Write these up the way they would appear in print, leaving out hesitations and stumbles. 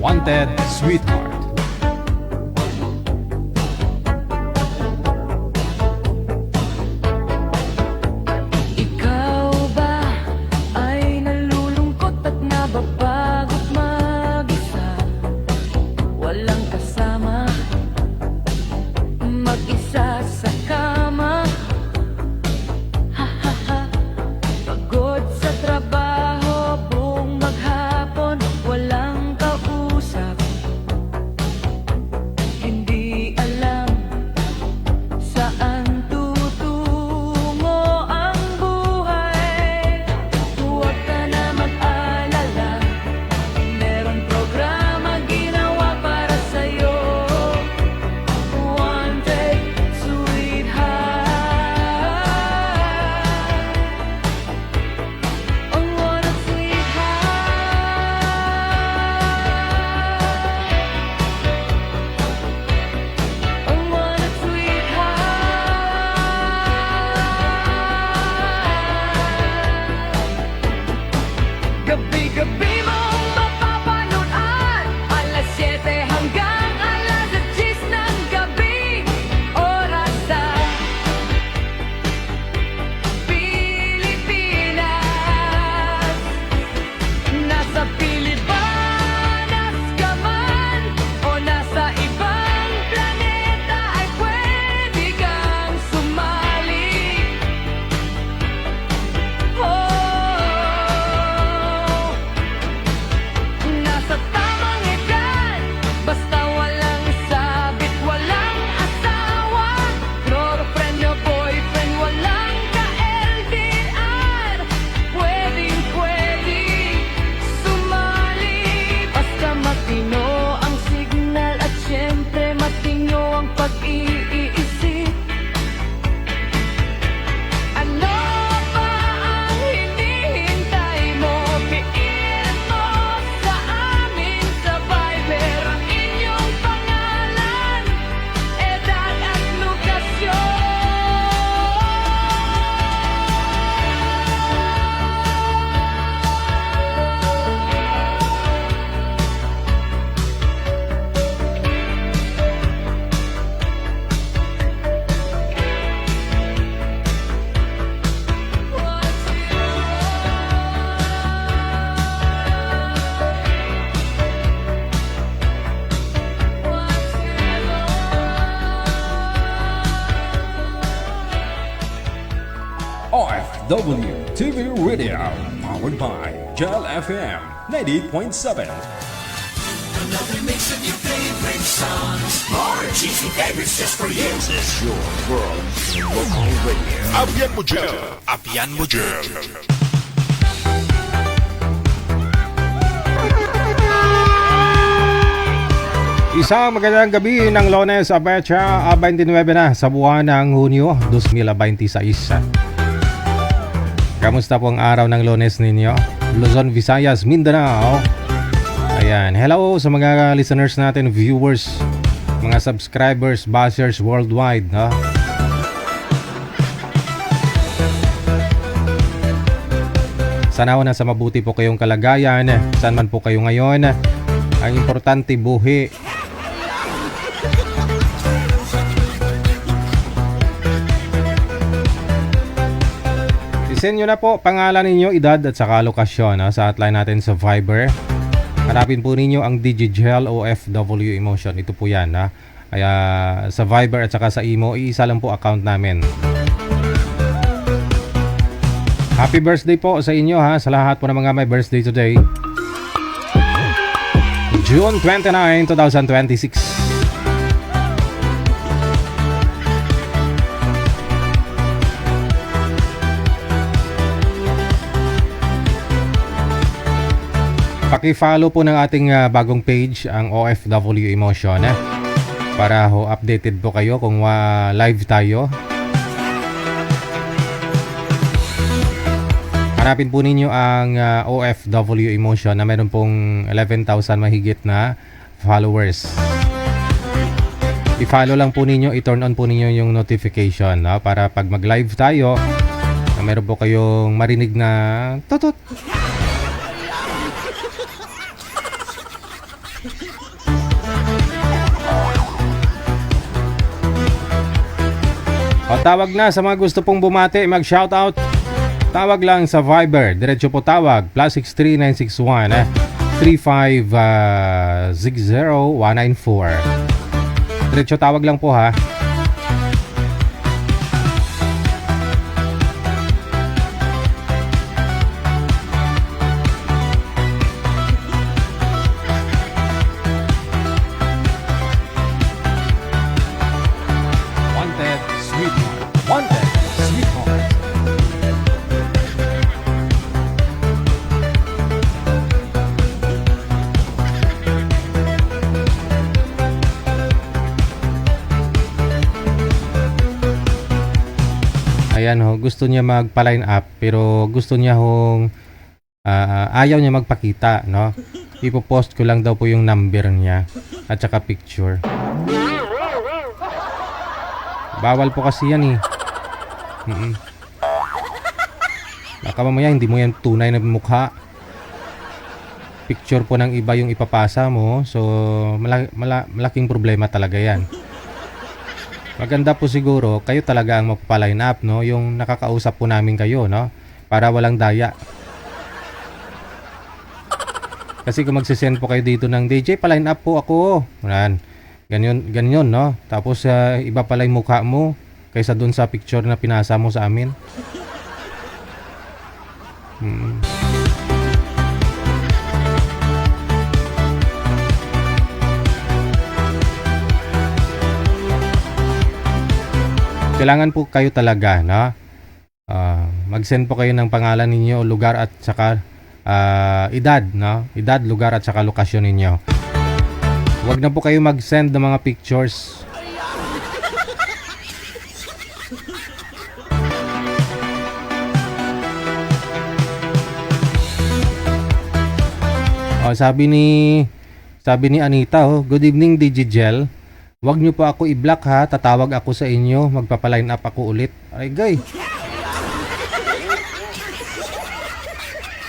Wanted Sweetheart. Ikaw ba ay nalulungkot at nababagot mag-isa? Walang kasama, mag-isa sa kama. Ha ha ha. Pagod sa trabaho, buong maghapon, walang kausap. Hindi alam saan tutungo ang buhay. Huwag ka na mag-alala, meron programa ginawa para sa'yo. Wanted Sweetheart. Ang Wanted Sweetheart. Ang Wanted Sweetheart. Gabi-gabi mong mapapanood, alas 7 hanggang alas 10 ng gabi. Oras sa Pilipinas. Nasa Pilipinas ka man o nasa ibang planeta, ay pwede kang sumali. Nasa tamang edad, basta walang sabit, walang asawa, girlfriend o boyfriend, walang ka-LDR. Pwedeng-pwede sumali, basta matino ang signal at syempre matino ang pag-iisip. Ano pa ang hinihintay mo? Piin mo sa amin sa Viber ang inyong pangalan, edad at lokasyon. OFW TV Radio, powered by Gel FM 98.7. Another mix of your favorite songs. More cheesy favorites just for you. This is your world local radio. Apian mo dyan. Apian mo dyan. Isang magandang gabi ng Lunes, Apecha, 29 na sa buwan ng Hunyo 2026. Kamusta po ang araw ng Lunes ninyo? Luzon, Visayas, Mindanao. Ayan, hello sa mga listeners natin, viewers, mga subscribers, bashers worldwide, no? Sana na sa mabuti po kayong kalagayan, saan man po kayo ngayon. Ang importante, buhi. Send nyo na po pangalan ninyo, edad at saka lokasyon sa hotline natin sa Viber. Hanapin po ninyo ang DigiGel OFW Emotion. Ito po yan. Kaya sa Viber at saka sa Imo, iisa lang po account namin. Happy birthday po sa inyo sa lahat po ng mga may birthday today. June 29, 2026. Paki-follow po ng ating bagong page, ang OFW Emotion, para ho updated po kayo kung live tayo. Hanapin po ninyo ang OFW Emotion na meron pong 11,000 mahigit na followers. I-follow lang po ninyo, i-turn on po ninyo yung notification para pag mag-live tayo, meron po kayong marinig na tutot. O, tawag na sa mga gusto pong bumati, mag-shoutout. Tawag lang sa Viber. Diretso po tawag. +63 961 3560 194. Diretso tawag lang po ha. Wanted, sweetheart. Wanted, sweetheart. Ayan ho, gusto niya magpa-line up pero gusto niya hong ayaw niya magpakita, no? Ipo-post ko lang daw po yung number niya at saka picture. Bawal po kasi yan eh. Baka mamaya hindi mo yan tunay na mukha. Picture po ng iba yung ipapasa mo, so malaking problema talaga yan. Maganda po siguro, kayo talaga ang magpa-line up, no? Yung nakakausap po namin kayo, no? Para walang daya. Kasi kung magsisend po kayo dito ng DJ, pa-line up po ako. Yan. Ganyan, no? Tapos iba pala yung mukha mo kaysa dun sa picture na pinasa mo sa amin. Kailangan po kayo talaga, no? Mag-send po kayo ng pangalan ninyo, lugar at saka edad, no? Edad, lugar at saka lokasyon ninyo. Huwag na po kayo mag-send ng mga pictures. Sabi ni Anita, good evening DJGel. Huwag niyo po ako i-block ha, tatawag ako sa inyo, magpapa-line up ako ulit. Ay gay.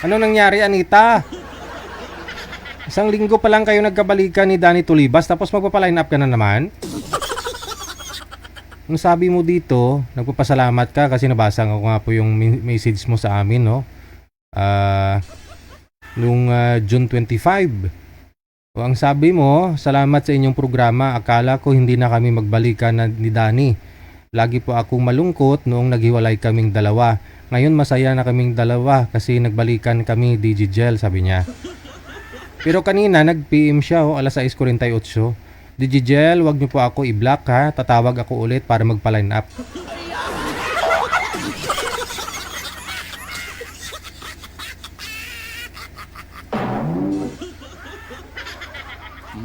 Ano nangyari Anita? Isang linggo pa lang kayo nagkabalikan ni Danny Tulibas tapos magpapa-line up ka na naman? Ang sabi mo dito, nagpapasalamat ka kasi nabasa ko nga po yung message mo sa amin, no? Nung June 25. O, ang sabi mo, salamat sa inyong programa. Akala ko hindi na kami magbalikan ni Danny. Lagi po akong malungkot noong naghiwalay kaming dalawa. Ngayon masaya na kaming dalawa kasi nagbalikan kami DJGel, sabi niya. Pero kanina nag-PM siya, alas 6:48. DJGel, wag niyo po ako i-block ha. Tatawag ako ulit para magpa-line up.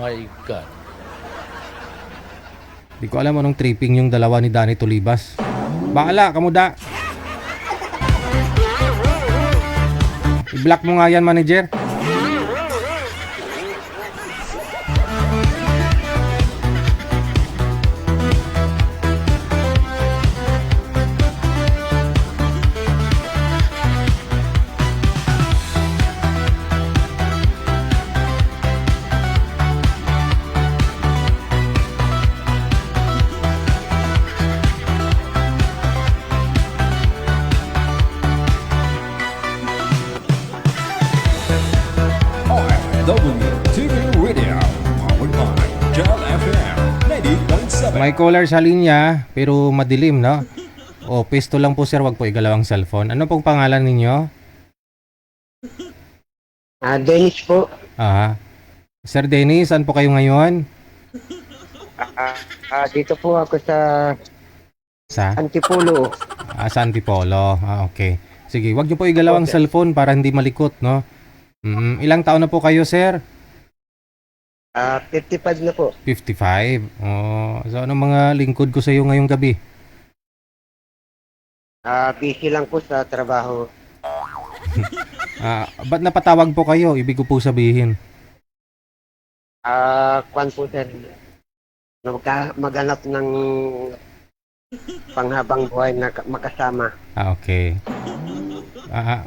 My God. Di ko alam anong tripping yung dalawa ni Danny Tulibas. Baala, kamuda. I-block mo nga yan, manager. TV Radio, powered by Jal FM 90.7. May caller sa linya, pero madilim, no? O, pesto lang po sir, wag po igalaw ang cellphone. Ano pong pangalan ninyo? Dennis po. Sir Dennis, saan po kayo ngayon? Dito po ako sa Sa? Antipolo. Sa Antipolo. Okay. Sige, wag niyo po igalaw ang cellphone para hindi malikot, no? Ilang taon na po kayo, sir? 55 na po. 55. So anong mga lingkod ko sa iyo ngayong gabi? Busy lang po sa trabaho. Ba't napatawag po kayo? Ibig ko po sabihin. Kwan po sir. Maghanap ng panghabang buhay na makasama. Okay.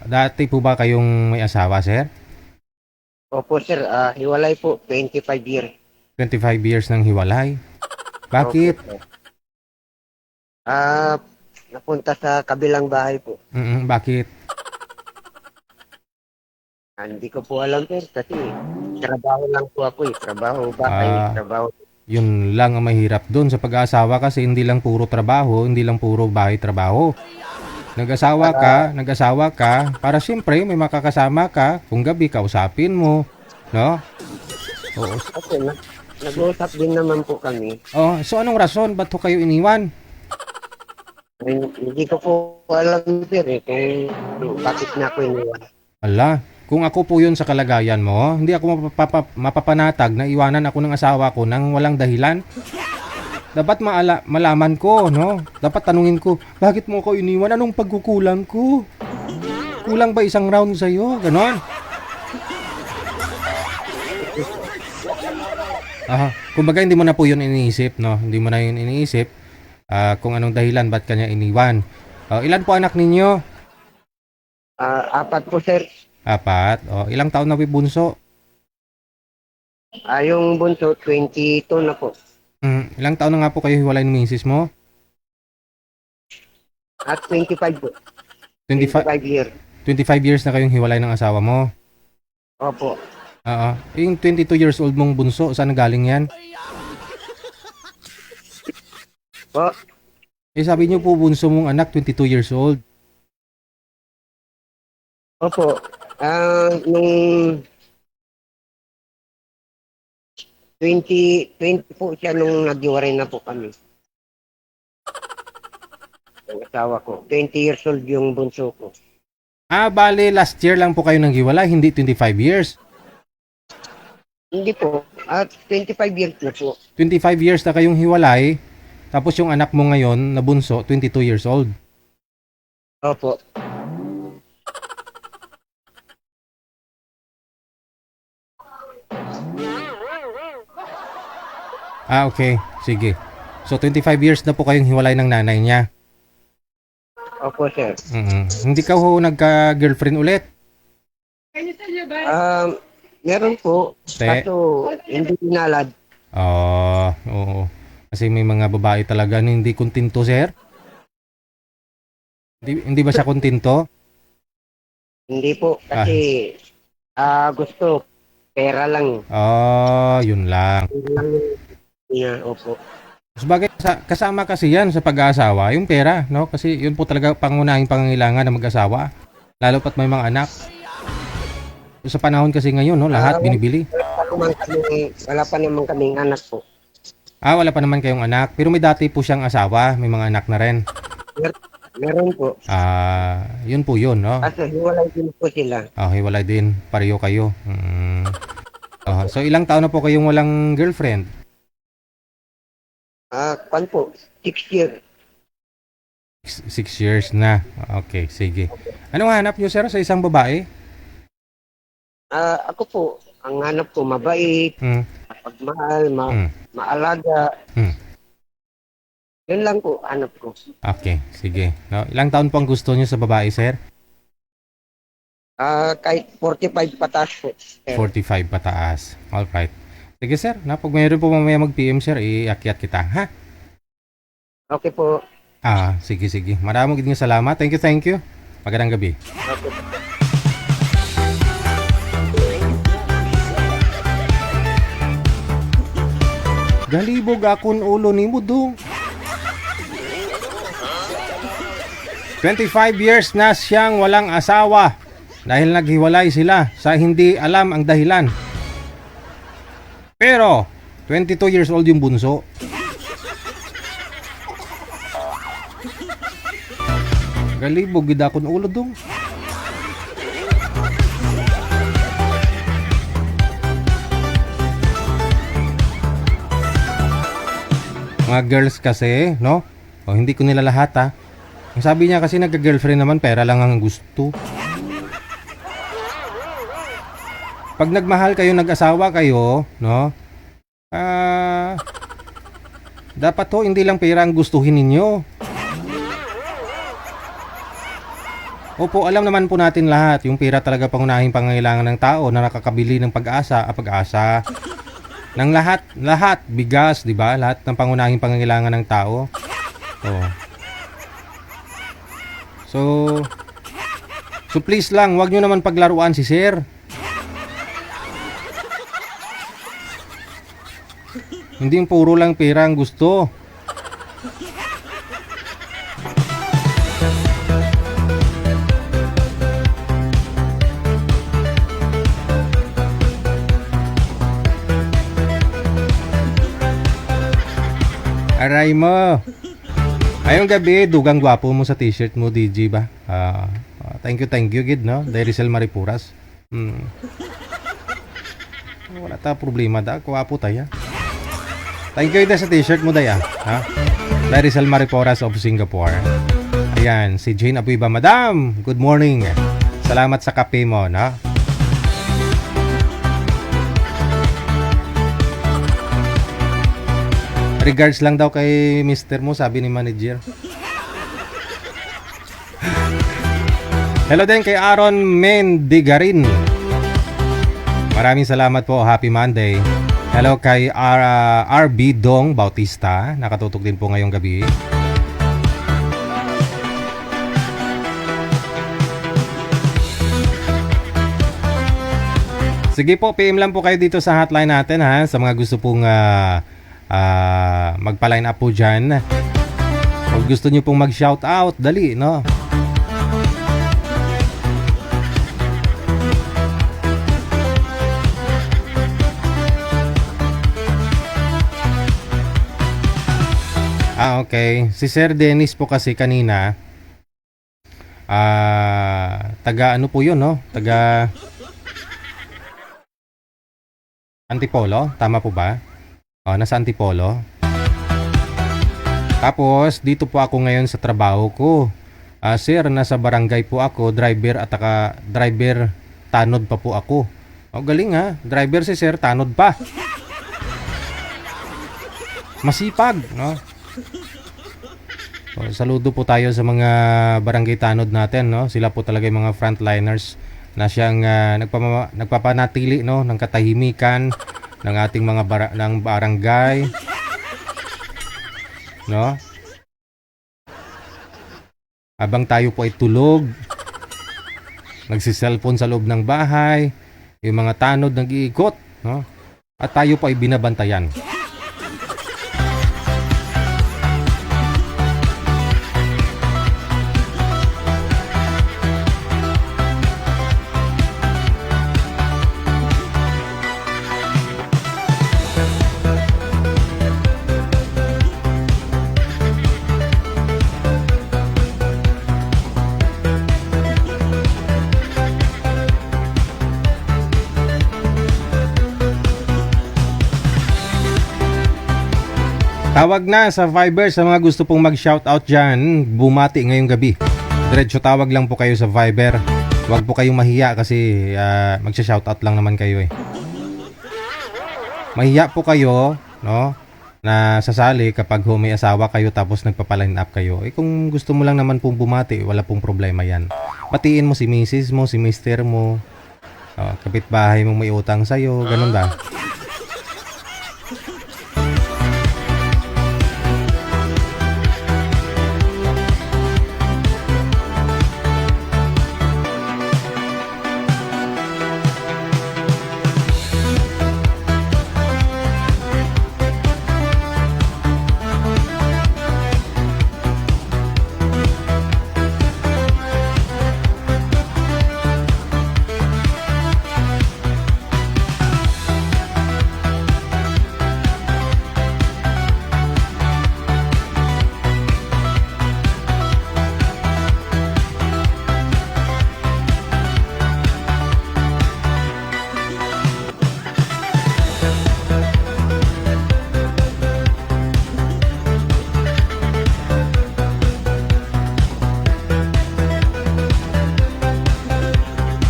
Dati po ba kayong may asawa, sir? Opo, sir. Hiwalay po. 25 years. 25 years nang hiwalay. Bakit? Opo, sir. Napunta sa kabilang bahay po. Bakit? Hindi ko po alam, sir. Kasi trabaho lang po ako eh. Trabaho, bahay, trabaho. Yun lang ang mahirap doon sa pag-aasawa kasi hindi lang puro trabaho, hindi lang puro bahay trabaho. Nag-asawa ka para siyempre may makakasama ka kung gabi kausapin mo, no? Oo. Kasi nag-uusap din naman po kami. Oh, so anong rason ba't ho kayo iniwan? Hindi ko po alam, sir, eh, kung bakit na ako iniwan. Ala, kung ako po yun sa kalagayan mo, hindi ako mapapanatag na iwanan ako ng asawa ko nang walang dahilan. Dapat malaman ko, no? Dapat tanungin ko, bakit mo ako iniwan? Anong pagkukulang ko? Kulang ba isang round sa'yo? Ganon. Kumbaga hindi mo na po yun iniisip, no? Hindi mo na yun iniisip kung anong dahilan ba't kanya iniwan. Ilan po anak ninyo? 4 po, sir. 4. Ilang taon na bunso? Yung bunso, 22 na po. Ilang taon na nga po kayo hiwalay ng misis mo? At 25 po. 25 years. 25 years na kayong hiwalay ng asawa mo? Opo. Yung 22 years old mong bunso, saan galing yan? Po. Sabi niyo po bunso mong anak, 22 years old. Opo. Nung 20 po siya nung naghiwalay na po kami. Ang asawa ko. 20 years old yung bunso ko. Bale, last year lang po kayo nang hiwalay, hindi 25 years. Hindi po. 25 years na po. 25 years na kayong hiwalay, tapos yung anak mo ngayon na bunso, 22 years old. Opo. Okay. Sige. So, 25 years na po kayong hiwalay ng nanay niya. Opo, sir. Hindi ka ho nagka-girlfriend ulit? Meron po. Kaso, hindi pinalad. Oo. Kasi may mga babae talaga na hindi kontento, sir. Hindi ba siya kontento? Hindi po. Kasi, gusto. Pera lang. Yun lang. Yeah, opo. Sabagay, kasama kasi yan sa pag-aasawa, yung pera, no? Kasi yun po talaga pangunahing pangangailangan ng mag-asawa. Lalo pat may mga anak. Sa panahon kasi ngayon, no? Lahat binibili. Wala pa naman kaming anak po. Wala pa naman kayong anak. Pero may dati po siyang asawa, may mga anak na rin. Meron po. Yun po yun, no? Kasi hiwalay din po sila. Hiwalay din. Pareho kayo. So ilang taon na po kayong walang girlfriend? Kwan po, 6 years. 6 years na. Okay, sige. Anong hanap nyo, sir, sa isang babae? Ako po, ang hanap ko mabait, pagmahal, maalaga. Yun lang po, hanap ko. Okay, sige. No, ilang taon po ang gusto nyo sa babae, sir? Kahit 45 pataas po. 45 pataas. Alright. Sige, sir. Pag mayroon po mamaya mag-PM, sir, iakyat kita, ha? Okay po. Sige. Maraming salamat. Thank you. Magandang gabi. Okay. Galibog akong ulo ni mo, dong. 25 years na siyang walang asawa dahil naghiwalay sila sa hindi alam ang dahilan. Pero 22 years old yung bunso. Galibog gid akong ulo, dong. Mga girls kasi, no? Hindi ko nila lahat, ha. Ang sabi niya kasi nagka-girlfriend naman, pera lang ang gusto. Pag nagmahal kayo, nag-asawa kayo, no? Dapat hindi lang pera ang gustuhin ninyo. Opo, alam naman po natin lahat, yung pera talaga pangunahing pangangailangan ng tao na nakakabili ng pag-asa ng lahat, bigas, 'di ba? Lahat ng pangunahing pangangailangan ng tao. Oh. So please lang, wag nyo naman paglaruan si Sir. Hindi yung puro lang pera ang gusto. Aray mo. Ayong gabi, dugang gwapo mo sa t-shirt mo, DJ ba? Thank you, gid, no? Dairicel Maripuras. Wala ta problema da, gwapo tayo. Thank you sa t-shirt mo, Daya. Ha? Dairicel Maripuras of Singapore. Ayan, si Jane Abuiba. Madam, good morning. Salamat sa kape mo, no? Regards lang daw kay Mr. mo, sabi ni manager. Hello din kay Aaron Mendigarin. Maraming salamat po. Happy Monday. Hello kay RB Dong Bautista. Nakatutok din po ngayong gabi. Sige po, PM lang po kayo dito sa hotline natin, ha, sa mga gusto pong magpa-line up po dyan. Kung gusto nyo pong mag-shoutout, dali, no? Okay. Si Sir Dennis po kasi kanina, taga ano po yun, no? Taga Antipolo, tama po ba? Nasa Antipolo. Tapos, dito po ako ngayon sa trabaho ko. Sir, nasa barangay po ako, driver at driver tanod pa po ako. Galing ha, driver si Sir, tanod pa. Masipag, no? Saludo po tayo sa mga barangay tanod natin, no? Sila po talaga yung mga frontliners na siyang nagpapanatili, no, ng katahimikan ng ating mga barangay, no? Habang tayo po ay tulog, nagsi-cellphone sa loob ng bahay, yung mga tanod nag-iikot, no? At tayo po ay binabantayan. Tawag na sa Viber sa mga gusto pong mag-shoutout dyan. Bumati ngayong gabi. Diretso tawag lang po kayo sa Viber. Huwag po kayong mahiya kasi magsha-shoutout lang naman kayo eh. Mahiya po kayo, no, na sasali kapag may asawa kayo tapos nagpapaline up kayo. Kung gusto mo lang naman pong bumati, wala pong problema yan. Batiin mo si misis mo, si mister mo, kapitbahay mo may utang sa'yo, ganun ba?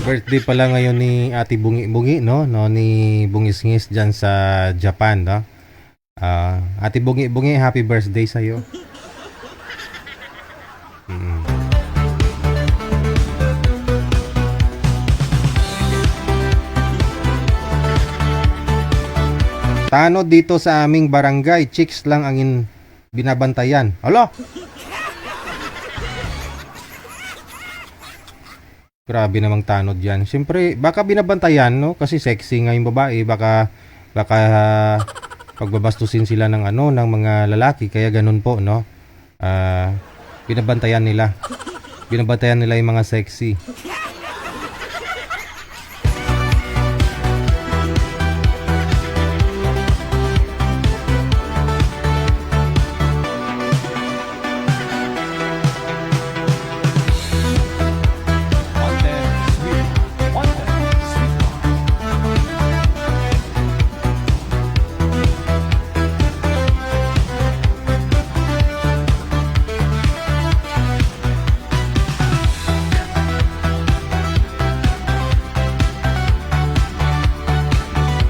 Birthday pala ngayon ni Ate Bungi-Bungi, no ni Bungis-ngis dyan sa Japan, no? Ate Bungi-Bungi, happy birthday sa iyo. Tanod dito sa aming barangay, chicks lang ang binabantayan. Hala! Grabe namang tanod yan. Siyempre, baka binabantayan, no? Kasi sexy nga yung babae. Baka pagbabastusin sila ng ng mga lalaki. Kaya ganun po, no? Binabantayan nila. Binabantayan nila yung mga sexy.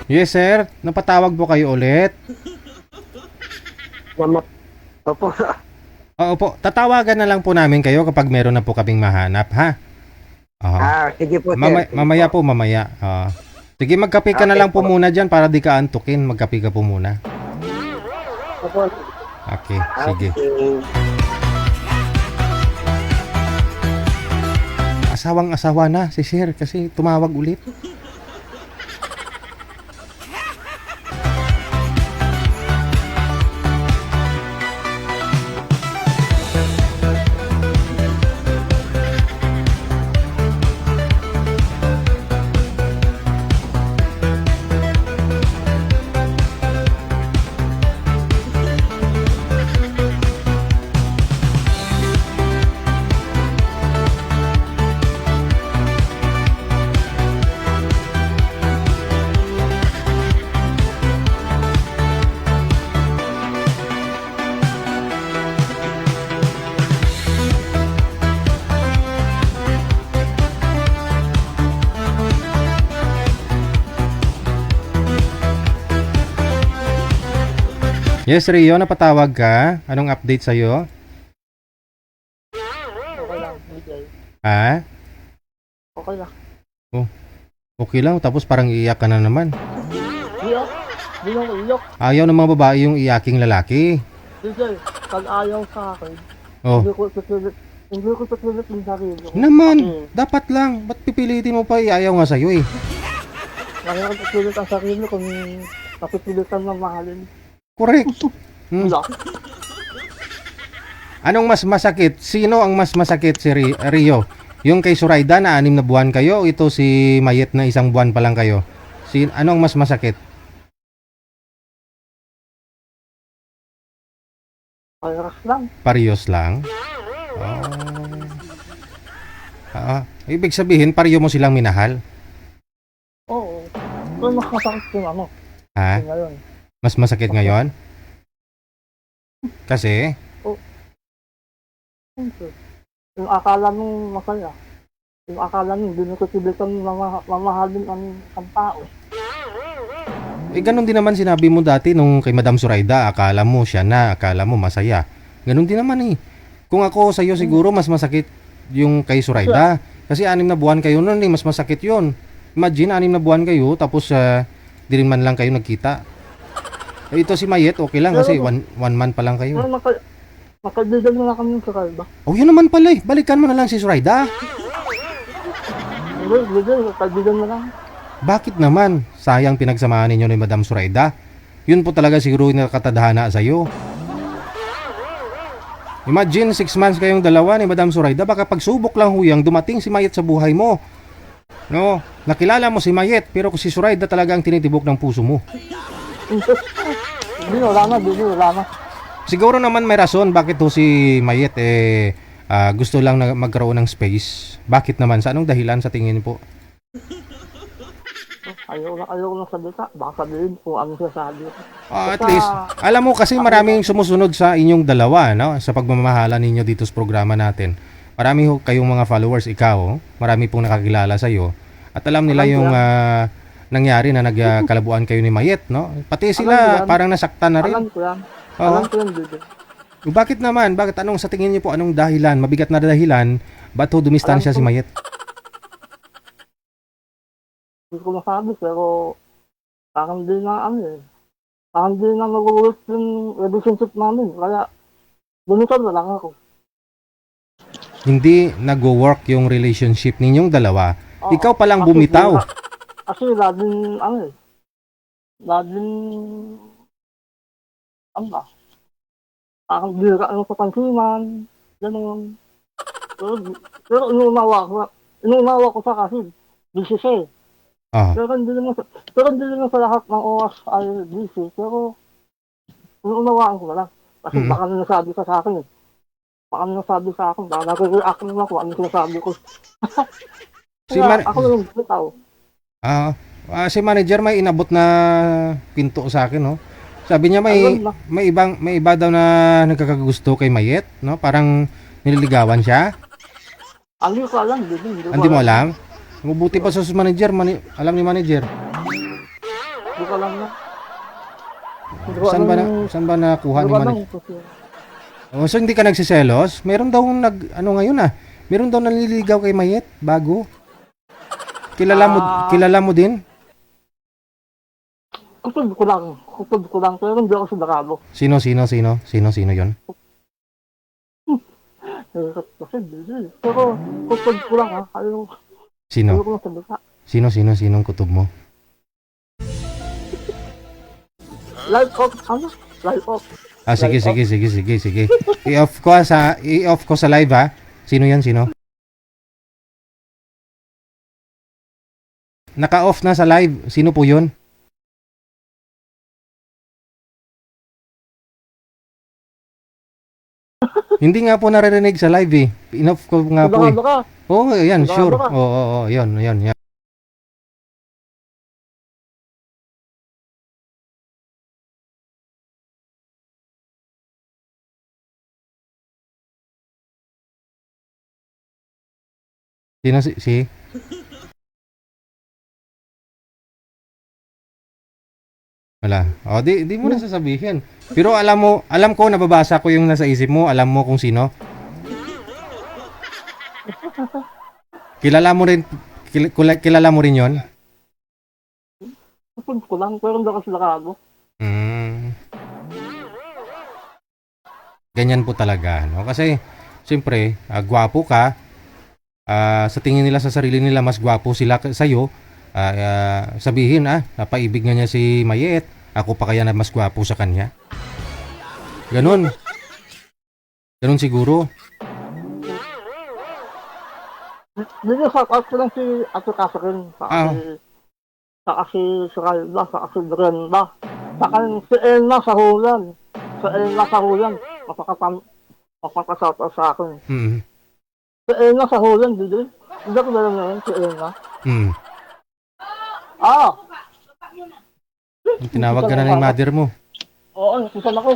Yes, sir. Napatawag po kayo ulit. Salamat. Opo. Oo po. Tatawagan na lang po namin kayo kapag meron na po kaming mahanap, ha? Oo. Sige po, sir. Mamaya po, mamaya. Sige, magkape ka na Okay lang po po. muna dyan para di ka antukin. Magkape ka po muna. Opo. Okay, sige. Okay. Asawang-asawa na si sir kasi tumawag ulit. Yes, Rio, napatawag ka? Anong update sa'yo? Okay lang, DJ. Ha? Okay lang. Okay lang, tapos parang iiyak ka na naman. Iyok. Hindi ako iyok. Ayaw ng mga babae yung iyaking lalaki. DJ, pag ayaw sa akin, Oh, hindi ko pipilit yung sarili ko. naman, Okay. dapat lang. Ba't pipilitin mo pa? Ayaw nga sa'yo eh. Ayaw ko pipilit ang sarili kung napipilitan na mahalin. Correct. Wala. Anong mas masakit? Sino ang mas masakit si Rio? Yung kay Suraida na 6 na buwan kayo, ito si Mayet na 1 buwan pa lang kayo. Anong mas masakit? Payras lang. Parehas lang? Ibig sabihin, pareho mo silang minahal? Oo. Pero mas masakit yung Ha? yung ngayon. Mas masakit ngayon? Kasi? Siyempre, yung akala mong masaya, yung akala mong hindi mo pipilit ang mamahalin ang tao. Ganun din naman sinabi mo dati nung kay Madam Suraida, akala mo siya na, akala mo masaya. Ganun din naman eh. Kung ako sa'yo siguro mas masakit yung kay Suraida. Kasi 6 na buwan kayo nun mas masakit yun. Imagine 6 na buwan kayo tapos di rin man lang kayo nagkita. Ito si Mayet, okay lang kasi one month pa lang kayo. Pero makaibigan mo na kami sa kalba. Oh, yun naman pala eh. Balikan mo na lang si Suraida. Hindi, makaibigan mo lang. Bakit naman? Sayang pinagsamahan ninyo ni Madam Suraida. Yun po talaga siguro yung nakatadhana sa'yo. Imagine 6 months kayong dalawa ni Madam Suraida. Baka pagsubok lang huyang dumating si Mayet sa buhay mo. No, nakilala mo si Mayet pero si Suraida talaga ang tinitibok ng puso mo. Hindi, wala na. Siguro naman may rason bakit to si Mayet gusto lang na magkaroon ng space. Bakit naman? Sa anong dahilan sa tingin po? Ayaw na salita. Baka sabihin kung ano sasabi. At least, alam mo kasi maraming sumusunod sa inyong dalawa, no? Sa pagmamahalan ninyo dito sa programa natin. Marami kayong mga followers, ikaw, marami pong nakakilala sa iyo. At alam nila yung nangyari na nagkalabuan kayo ni Mayet, no? Pati sila parang nasaktan na rin. Alam ko yan. Oo. Alam ko yan, Dede. Bakit naman? Bakit anong sa tingin niyo po anong dahilan? Mabigat na dahilan ba't ho dumistansya si Mayet? Hindi ko masabi, pero parang di na ano eh. hindi na mag-ulit yung relationship namin. Kaya, bunisan na lang ako. Hindi nag-work yung relationship ninyong dalawa. Oo. Ikaw palang Kasi bumitaw. Kasi laging, laging, ano ba? Parang bira ano sa pansinan, gano'n. Pero inuunawa ko sa kasi, busy siya eh. Ah, Pero hindi naman sa lahat ng oras ay busy. Pero, inuunawaan ko na lang. Kasi Mhm. baka na nasabi ka sa akin eh. Baka nasabi sa akin, baka nag-react naman ako, ano sinasabi ko. Si Kaya Man- ako lang bitaw. si manager may inabot na pinto sa akin, no? Sabi niya Ayun na. may iba daw na nagkakagusto kay Mayet, no? Parang nililigawan siya. Hindi ko alam, hindi Hindi mo alam? Mabuti pa sa manager, alam ni manager. Hindi ko alam na. Hindi ko Saan ba alam- saan ba nakuha hindi ni ko alam manager? kasi- Oh, so hindi ka nagsiselos? Meron daw ngayon meron daw nanliligaw kay Mayet bago. Kilala mo din? Kutub ko lang, pero hindi ako sigurado. Sino 'yon? Kasi hindi. Pero kutub ko lang ha, ayaw Sino? ko lang sabi ka. Sinong kutob mo? Live off, Live off. Sige. I-off ko sa live ha. Sino 'yan? Sino? Naka-off na sa live. Sino po 'yon? Hindi nga po naririnig sa live eh. In-off ko nga po eh. Sigurado ka. Oo, yan, Sigurado sure. ka? Oo, yan. Sino si? Wala. O, di mo na sasabihin. Pero alam ko, nababasa ko yung nasa isip mo. Alam mo kung sino. Kilala mo rin yon? Kutub ko lang, pero hindi ako sigurado. Ganyan po talaga, no? Kasi, siyempre, gwapo ka. Sa tingin nila sa sarili nila, mas gwapo sila sa'yo. Sabihin, napaibig nga niya si Mayet. Ako pa kaya na mas gwapo sa kanya. Ganon siguro. Hindi sa out ko lang si Ate Catherine. Saka si Ralda, saka si Brenda. Saka si Elna sa Hulan. Mapakasata sa akin. Mm. Si Elna sa Hulan, hindi ako nalang naman si Elna. Tinawag ka na ng mother mo. Oo, nakusan ako.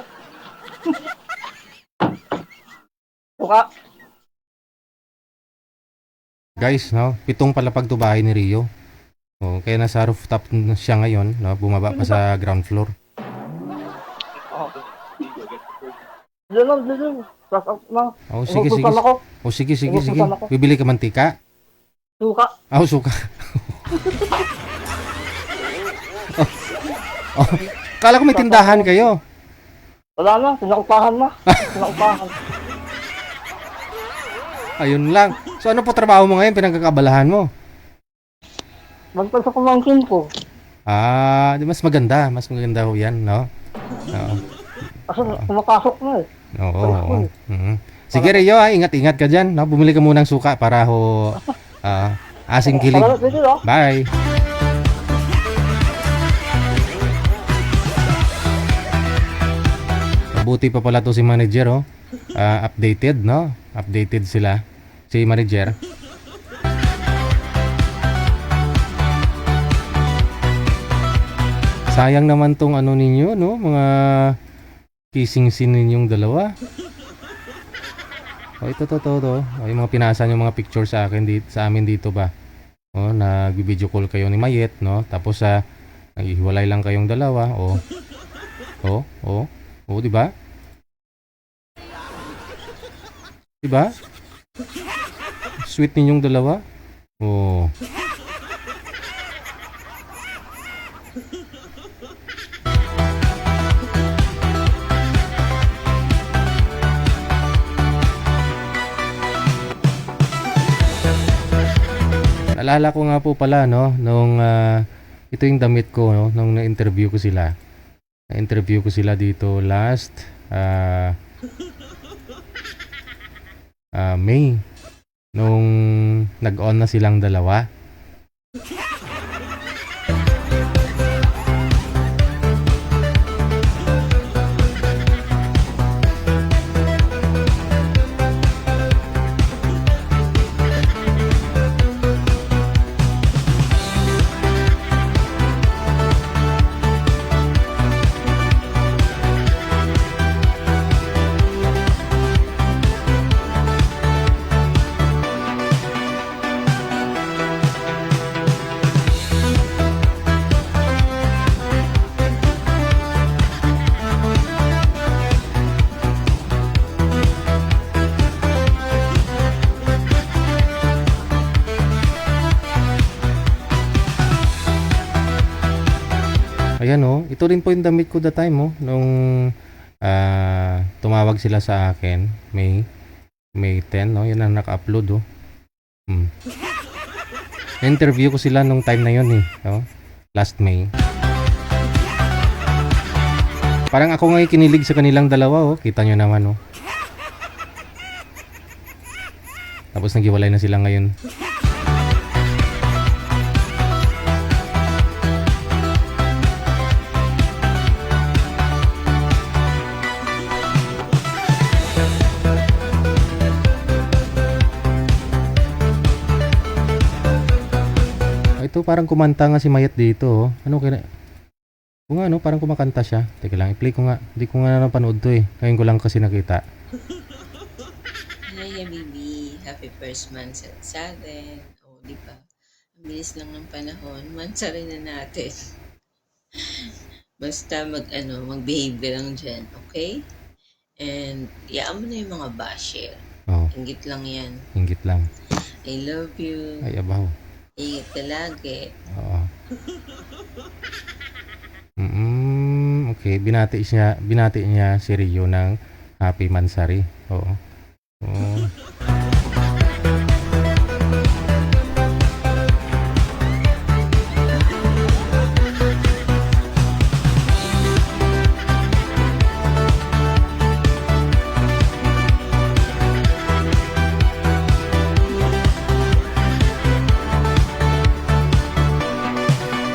Suka. Guys, no, 7 palapag to bahay ni Rio. Oh, kaya nasa rooftop na siya ngayon, no, bumaba pa sa ground floor. Yan lang, din. Start out na. Oh, sige. Nakusan ako. Oh, sige. Nakusan ako. Bibili ka mantika? Suka. Suka. Kala ko may tindahan kayo. Wala na, sinaupahan na. Ayun lang. So ano po trabaho mo ngayon, pinagkakabalahan mo? Bantay sa kumangkin ko. Di mas maganda ho yan, no? Oo. Kasi kumapasok na eh. Oo. Mhm. Sige Rio, ingat-ingat ka dyan, no? Bumili ka munang suka para ho asing kilig. Salamat din oh. Bye. Mabuti pa pala to si manager, oh. Updated, no? Updated sila. Si manager. Sayang naman tong ano ninyo, no? Mga kissing scene ninyong dalawa. Ito. Yung mga pinasa yung mga picture sa akin sa amin dito ba. Nag-video call kayo ni Mayet, no? Tapos naghihiwalay lang kayong dalawa, di ba? Diba? Sweet ninyong dalawa. Naalala ko nga po pala, no, nung ito yung damit ko, no, nung na-interview ko sila. Na-interview ko sila dito last May. Nung nag-on na silang dalawa. Ayan oh, ito rin po yung damit ko that time oh, nung tumawag sila sa akin, May 10, no? Yan ang naka-upload oh. Na-interview ko sila nung time na yun eh, oh, last May. Parang ako nga kinilig sa kanilang dalawa oh, kita nyo naman oh. Tapos naghiwalay na sila ngayon. Ito parang kumanta nga si Mayat dito oh. Ano kaya? Kung ano, parang kumakanta siya. Teka lang, i-play ko nga. Hindi ko nga napanood to eh. Ngayon ko lang kasi nakita. Hi, baby. Happy first month sa atin. O, di ba? Ang bilis lang ng panahon. Mansarin na natin. Basta mag-behave ka lang dyan. Okay? And, iyaan mo na yung mga basher. Oh, Inggit lang yan. inggit lang. I love you. Ay, abaw. Ingat ka lagi. Oo. Okay, binati niya si Rio ng Happy Mansari. Oo. Oo.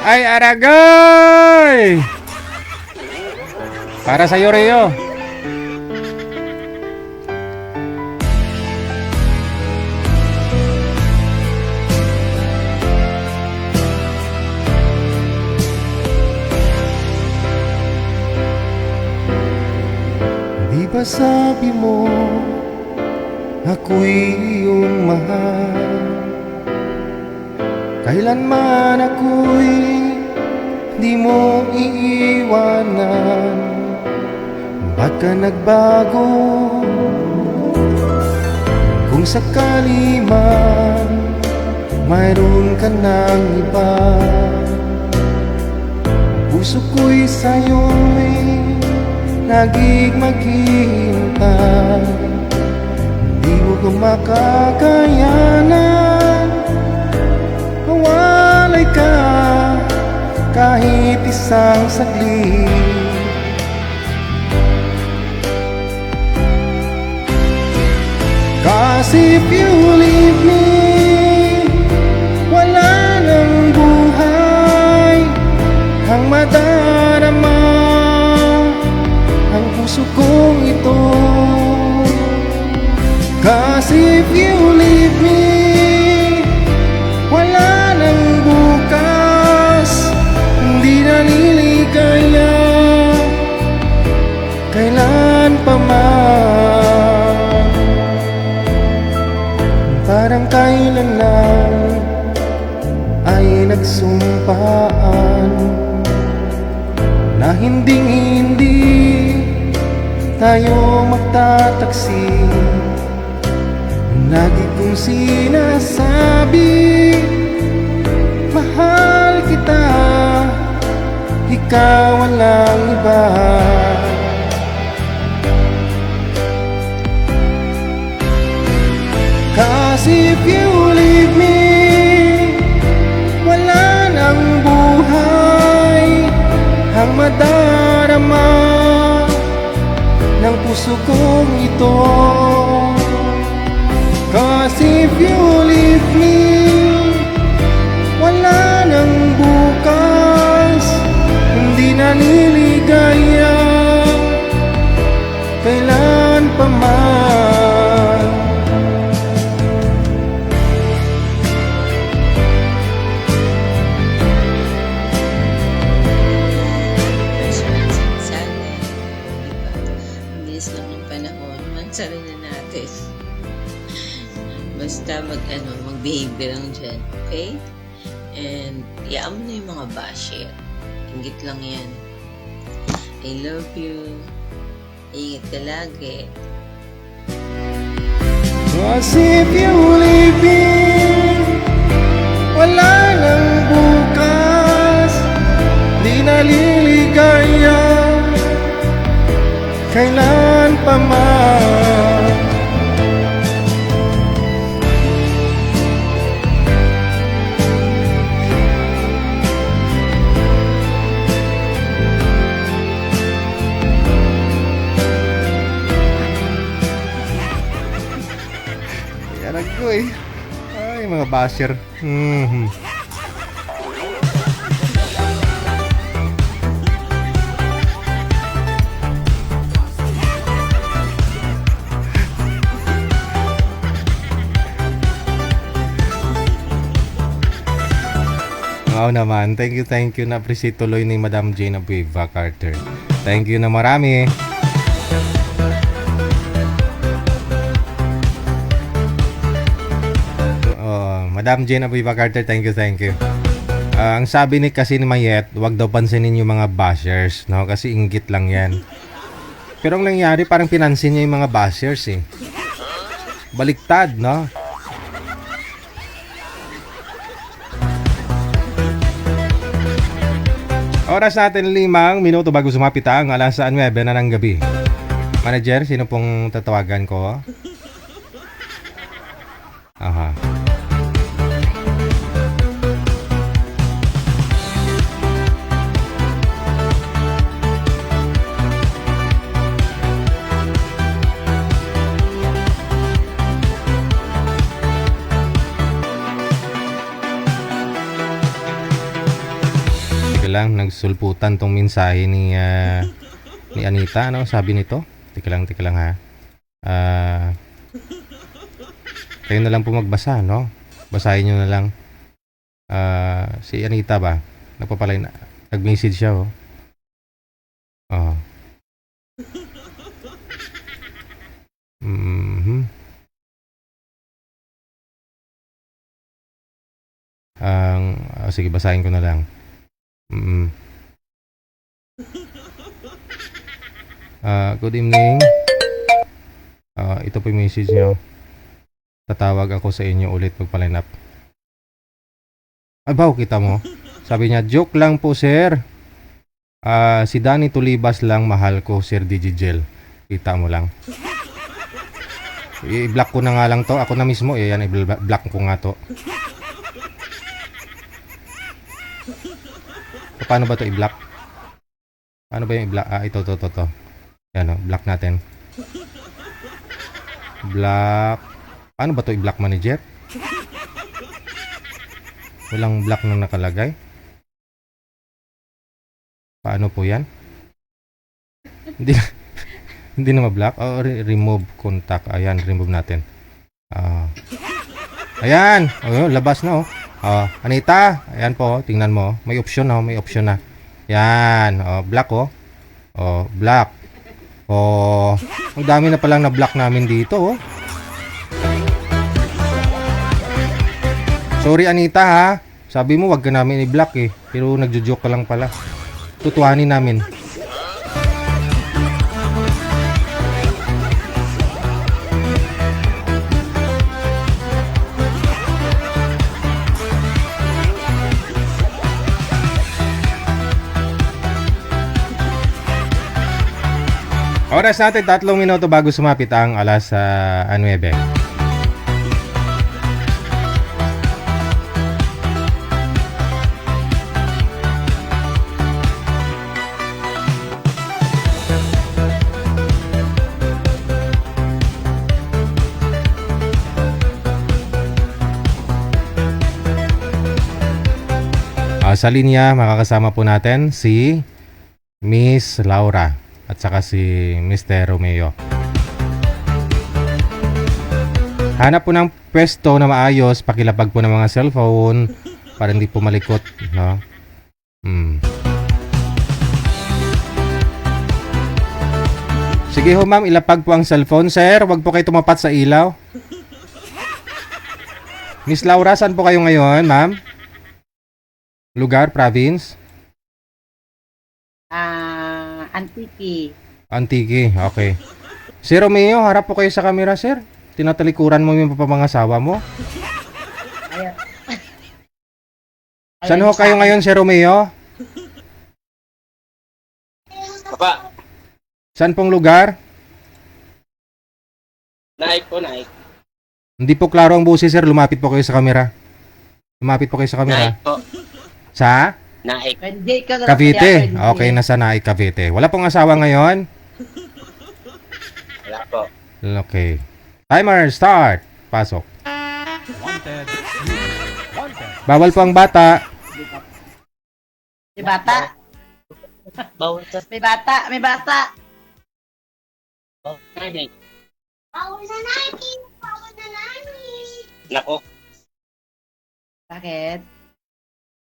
Ay, Aragay! Para sa'yo, Rio. Di ba sabi mo, ako'y iyong mahal? Kailanman ako'y di mo iiwanan. Ba't ka nagbago? Kung sakali man mayroon ka ng iba, puso ko'y sa'yo'y laging maghihintay. Di mo ko makakayanan, mawalay ka kahit isang saglit. Cause if you leave me, wala nang buhay ang madarama ang puso kong ito. Cause if you leave me, wala nang bukas, hindi naliligaya kailan pa man. Parang kailan lang ay nagsumpaan na hindi tayo magtataksi. Lagi kong sinasabi, mahal kita, ikaw walang iba. Cause if you leave me, buhay ang madarama ng puso kong ito. 'Cause if you leave me, wala nang bukas, hindi naliligaya kailan pa man. Sana, ang bilis lang ng panahon, mansarin na natin. Basta mag-behave lang dyan, okay? And, iyaan mo na yung mga basher. Inggit lang yan. I love you. Ingat ka lagi. 'Cause if you leave me, wala nang bukas, di naliligaya kailan pa man. Yarag ko eh. Ay, mga basher. Oo naman. Thank you. Na-appreciate tuloy ni Madam Jane Abueva Carter. Thank you na marami. Madam Jane Abueva Carter, thank you. Ang sabi kasi ni Mayet, wag daw pansinin yung mga bashers, no? Kasi inggit lang yan. Pero ang nangyari, parang pinansin niya yung mga bashers eh. Baliktad, no? Oras natin 5 minuto bago sumapit ang 9:09 na ng gabi. Manager, sino pong tatawagan ko? Aha. Lang nagsulputan tong mensahe ni Anita, ano sabi nito? Tika lang ha. Kayo na lang po magbasa, no? Basahin niyo na lang. Si Anita ba? Nagpapalay na. Nag-message siya, oh. Oh. Sige, basahin ko na lang. Good evening. Ito po yung message nyo. Tatawag ako sa inyo ulit magpa-line up. Abaw, kita mo. Sabi niya, joke lang po sir. Si Danny Tulibas lang mahal ko, Sir Digigel. Kita mo lang. I-block ko na nga lang to. Ako na mismo, yan, i-block ko nga to. Paano ba to i-block? Paano ba yung i-block? Ito. Yan o, block natin. Block. Paano ba to i-block, manager? Walang block na nakalagay. Paano po yan? Hindi na ma-block. Remove contact. Ayan, remove natin. Ayan. Labas na oh. Anita, ayan po, tingnan mo. May option na, Yan, black oh. Black. Ang dami na palang na-block namin dito oh. Sorry Anita ha. Sabi mo wag ka namin i-block eh. Pero nagjo-joke ka lang pala. Tutuhanin namin. Oras natin 3 minuto bago sumapit ang 9:09. sa linya, makakasama po natin si Miss Laura at saka si Mr. Romeo. Hanap po ng pwesto na maayos, pakilapag po ng mga cellphone para hindi po malikot, no? Sige ho ma'am, ilapag po ang cellphone. Sir, wag po kayo tumapat sa ilaw. Miss Laura, saan po kayo ngayon, ma'am? Lugar, province? Antique. Antique, okay. Si Romeo, harap po kayo sa camera, sir. Tinatalikuran mo yung papangasawa mo. Ayaw. Saan ho kayo ngayon, si Romeo? Papa, Saan pong lugar? naik po, naik. Hindi po klaro ang busi, sir. Lumapit po kayo sa camera. Lumapit po kayo sa camera. Naik po, Sa naik. Hindi ka Cavite. Okay, nasa Naik, Cavite. Wala pong asawa ngayon? Wala po. Okay. Timer, start. Pasok. Wanted. Wanted. Bawal po ang bata. May bata. Bawal sa May bata. May bata. naik. Nako, Bakit?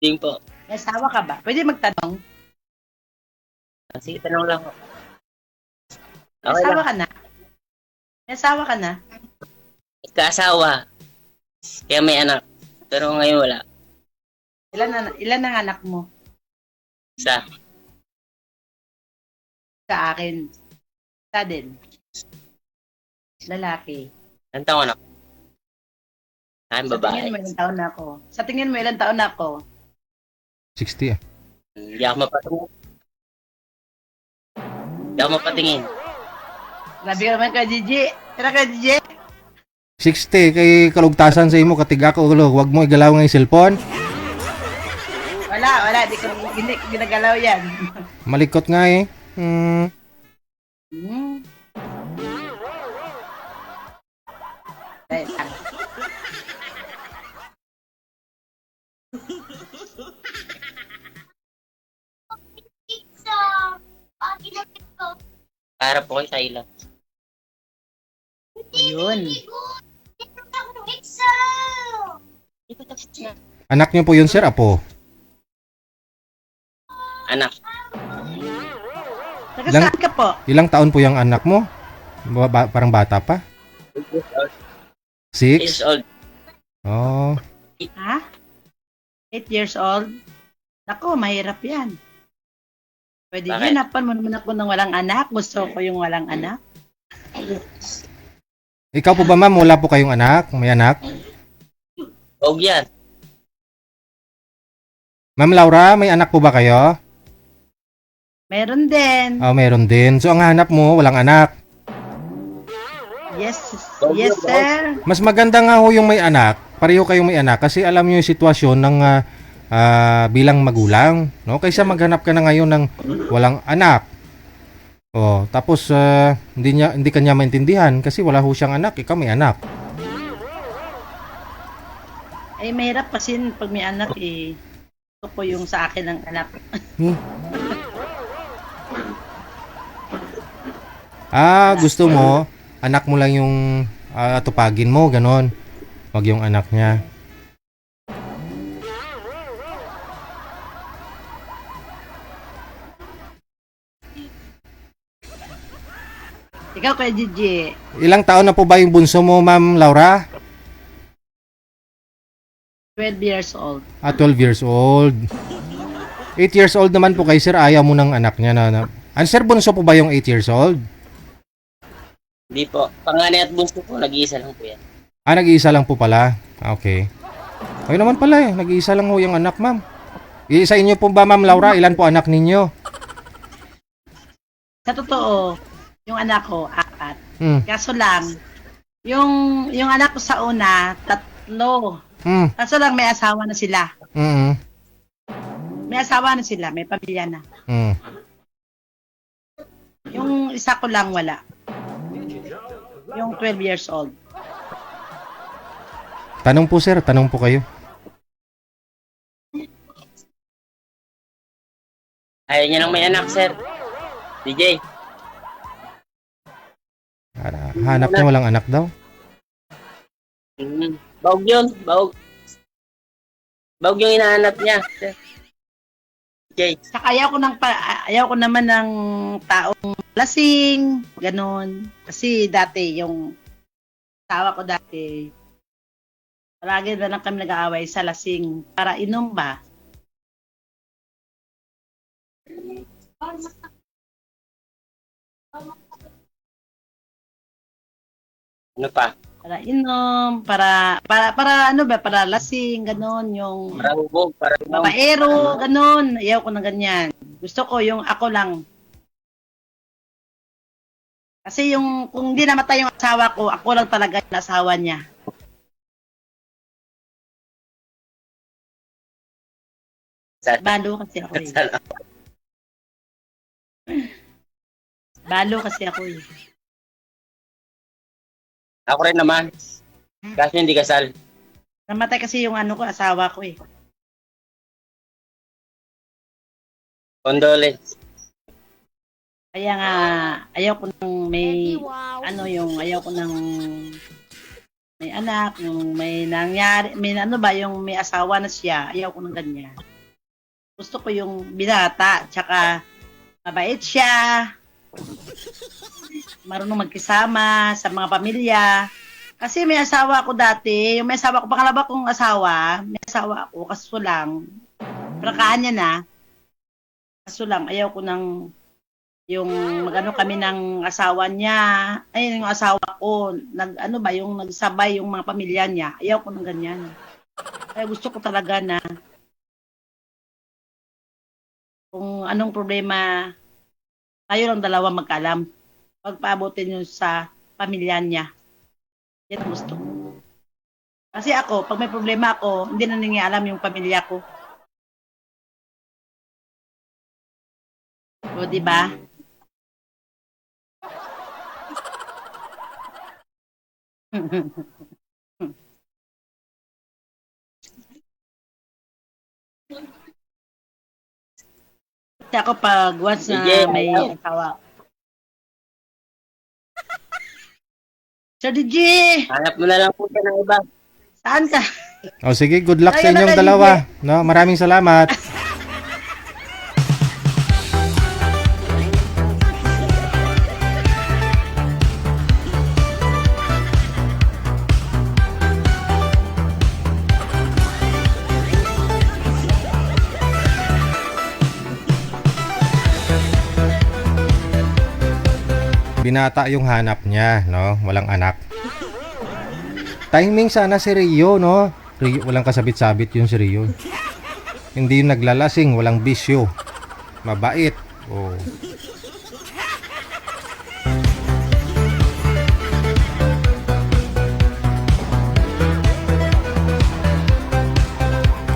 ding po. May asawa ka ba? Pwede magtanong. Sige, tanong lang po. May Okay asawa lang. ka na? May asawa ka na? Kaasawa. Kaya may anak. Pero ngayon wala. Ilan ang anak mo? Isa. Sa akin. Sa din. Lalaki. Ilang taon ako? Aking Sa babae. tingin mo ilang taon na ako? Sa tingin mo ilang taon na ako? 60 ah. Hindi ako mapatingin. Hindi ako mapatingin. Grabe ka naman ka, Gigi. Tira ka, Gigi. 60 kay kalugtasan sa imo katiga ko ulo. Wag mo igalaw ng cellphone. Wala. Hindi ginagalaw yan. Malikot nga eh. Dahil lang. Para po kayo sa ilang. Yun. Anak niyo po yun, sir, apo. Anak. Taga saan ka po? Ilang taon po yung anak mo? Parang bata pa? 6? Years old. Oh. Ha? 8 years old? Nako, mahirap yan. Pwede Bakit? hanapan mo naman ako ng walang anak. Gusto ko yung walang anak. Ikaw po ba, ma'am? Wala po kayong anak? May anak? Huwag yan. Ma'am Laura, may anak po ba kayo? Meron din. Oh, meron din. So, ang hanap mo, walang anak. Yes, yes sir. Mas maganda nga ho yung may anak. Pareho kayong may anak kasi alam niyo yung sitwasyon ng bilang magulang, no? Kaysa maghanap ka na ngayon ng walang anak. Oh, tapos hindi kanya maintindihan kasi wala ho siyang anak, ikaw may anak. Ay, mahirap kasi pag may anak eh. Ito po yung sa akin ng anak. Gusto mo anak mo lang yung tupagin mo, ganon. Wag yung anak niya. Ikaw kay Gigi. Ilang taon na po ba yung bunso mo, Ma'am Laura? 12 years old. 12 years old. 8 years old naman po kay sir, ayaw mo ng anak niya na. Sir, bunso po ba yung 8 years old? Hindi po. Panganay at bunso po, nag-iisa lang po yan. Nag-iisa lang po pala. Okay. Ay naman pala eh, nag-iisa lang ho yung anak, ma'am. Sa inyo po ba, Ma'am Laura, ilan po anak ninyo? Sa totoo, yung anak ko, 4. Kaso lang, yung anak ko sa una, 3. Kaso lang may asawa na sila. May asawa na sila, may pamilya na. Yung isa ko lang wala. Yung 12 years old. Tanong po sir, tanong po kayo. Ayaw niya lang may anak, sir. DJ. Hanap niya walang anak daw. Baog yun. Baog. Baog yung hinahanap niya, sir. DJ. Saka ayaw ko naman ng taong lasing, ganun. Kasi dati, yung asawa ko dati, palagi na lang kami nag-aaway sa lasing para inom ba? Ano pa? Para inom, para ano ba, para lasing, ganun, yung Para hubog, para inom. babaero, ganun. Ayaw ko ng ganyan. Gusto ko yung ako lang. Kasi yung, kung di namatay yung asawa ko, ako lang talaga yung asawa niya. Balo kasi ako eh. Balo kasi ako eh. Ako rin naman. Kasi hindi kasal. Namatay kasi yung ano ko, asawa ko eh. Condolence. Kaya nga, ayaw ko nang may, ano yung, ayaw ko nang may anak, yung may nangyari, may ano ba, yung may asawa na siya, ayaw ko nang ganyan. Gusto ko yung binata, tsaka mabait siya, marunong magkisama sa mga pamilya. Kasi may asawa ako dati, yung may asawa ko, pangalawa kong asawa, may asawa ako, kaso lang, prakaan niya na, kaso lang, ayaw ko nang, yung magano kami ng asawa niya, ay yung asawa ko, ano ba, yung nagsabay yung mga pamilya niya, ayaw ko ng ganyan. Kaya gusto ko talaga na, kung anong problema, tayo lang dalawa magkaalam. Pagpaabotin nyo sa pamilya niya. Yan ang gusto ko. Kasi ako, pag may problema ako, hindi na nangyaalam yung pamilya ko. O, diba? Kasi ako pag once na may asawa. Sir DJ! Hanap mo na lang po siya ng iba. Saan ka? O sige, good luck sa Kaya na inyong ka, dalawa. No, maraming salamat. Binata yung hanap niya, no? Walang anak. Timing sana si Rio, no? Rio, walang kasabit-sabit yun si Rio. Hindi yung naglalasing, walang bisyo. Mabait. Oh.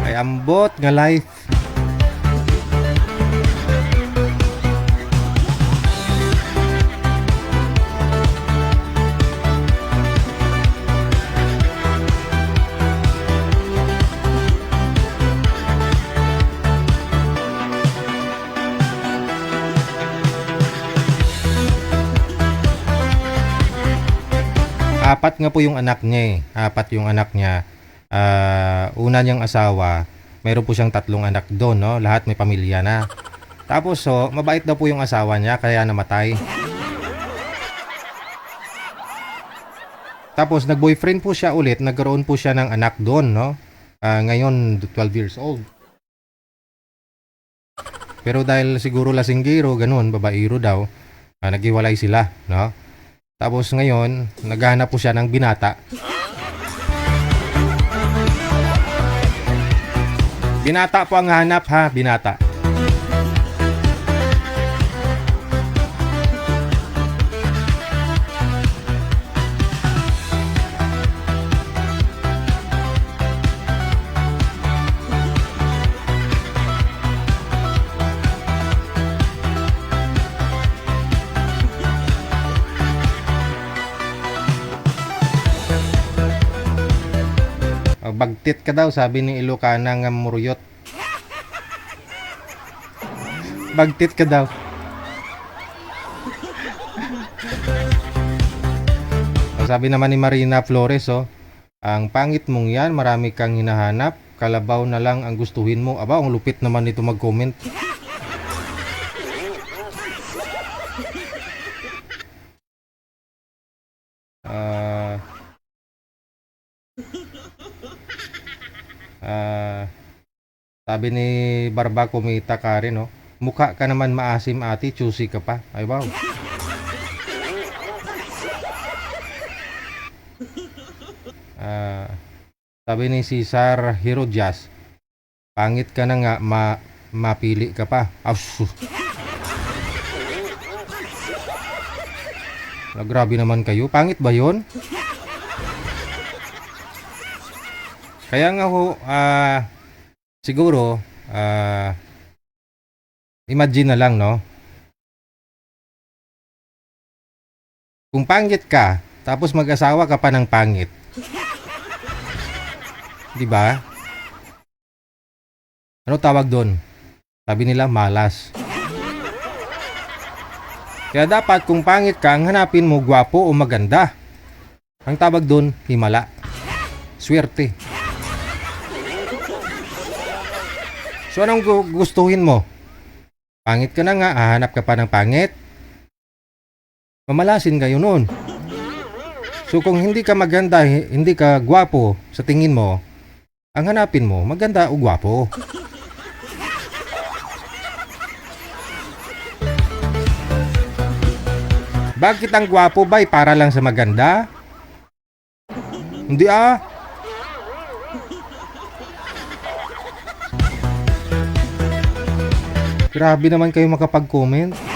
Ay ambot nga life. Apat nga po yung anak niya eh. Apat yung anak niya. Una niyang asawa, mayroon po siyang 3 anak doon, no? Lahat may pamilya na. Tapos so, mabait daw po yung asawa niya kaya namatay. Tapos nag-boyfriend po siya ulit, nagkaroon po siya ng anak doon, no? Ngayon 12 years old. Pero dahil siguro lasinggero, ganun, babaero daw, naghiwalay sila, no? Tapos ngayon, naghahanap po siya ng binata. Binata po ang hanap ha, binata. Bagtit ka daw, sabi ni Ilocana nga muruyot. Bagtit ka daw. Sabi naman ni Marina Flores, oh, ang pangit mong yan, marami kang hinahanap, kalabaw na lang ang gustuhin mo. Aba, ang lupit naman nito mag-comment. Sabi ni Barba Kumita ka rin, oh. Mukha ka naman maasim ate, choosy ka pa. Ay wow. Sabi ni Cesar Herodias, pangit ka na nga, mapili ka pa. Grabe naman kayo. Pangit ba yon? Kaya nga ho, siguro, imagine na lang, no? Kung pangit ka, tapos mag-asawa ka pa ng pangit. Di ba? Ano tawag doon? Sabi nila, malas. Kaya dapat kung pangit ka, ang hanapin mo gwapo o maganda. Ang tawag doon, himala. Swerte. So anong gustuhin mo? Pangit ka na nga, hahanap ka pa ng pangit? Mamalasin kayo nun. So kung hindi ka maganda, hindi ka gwapo sa tingin mo, ang hanapin mo, maganda o gwapo. Bakit ang gwapo ba'y para lang sa maganda? Hindi ah. Grabe naman kayo makapag-comment.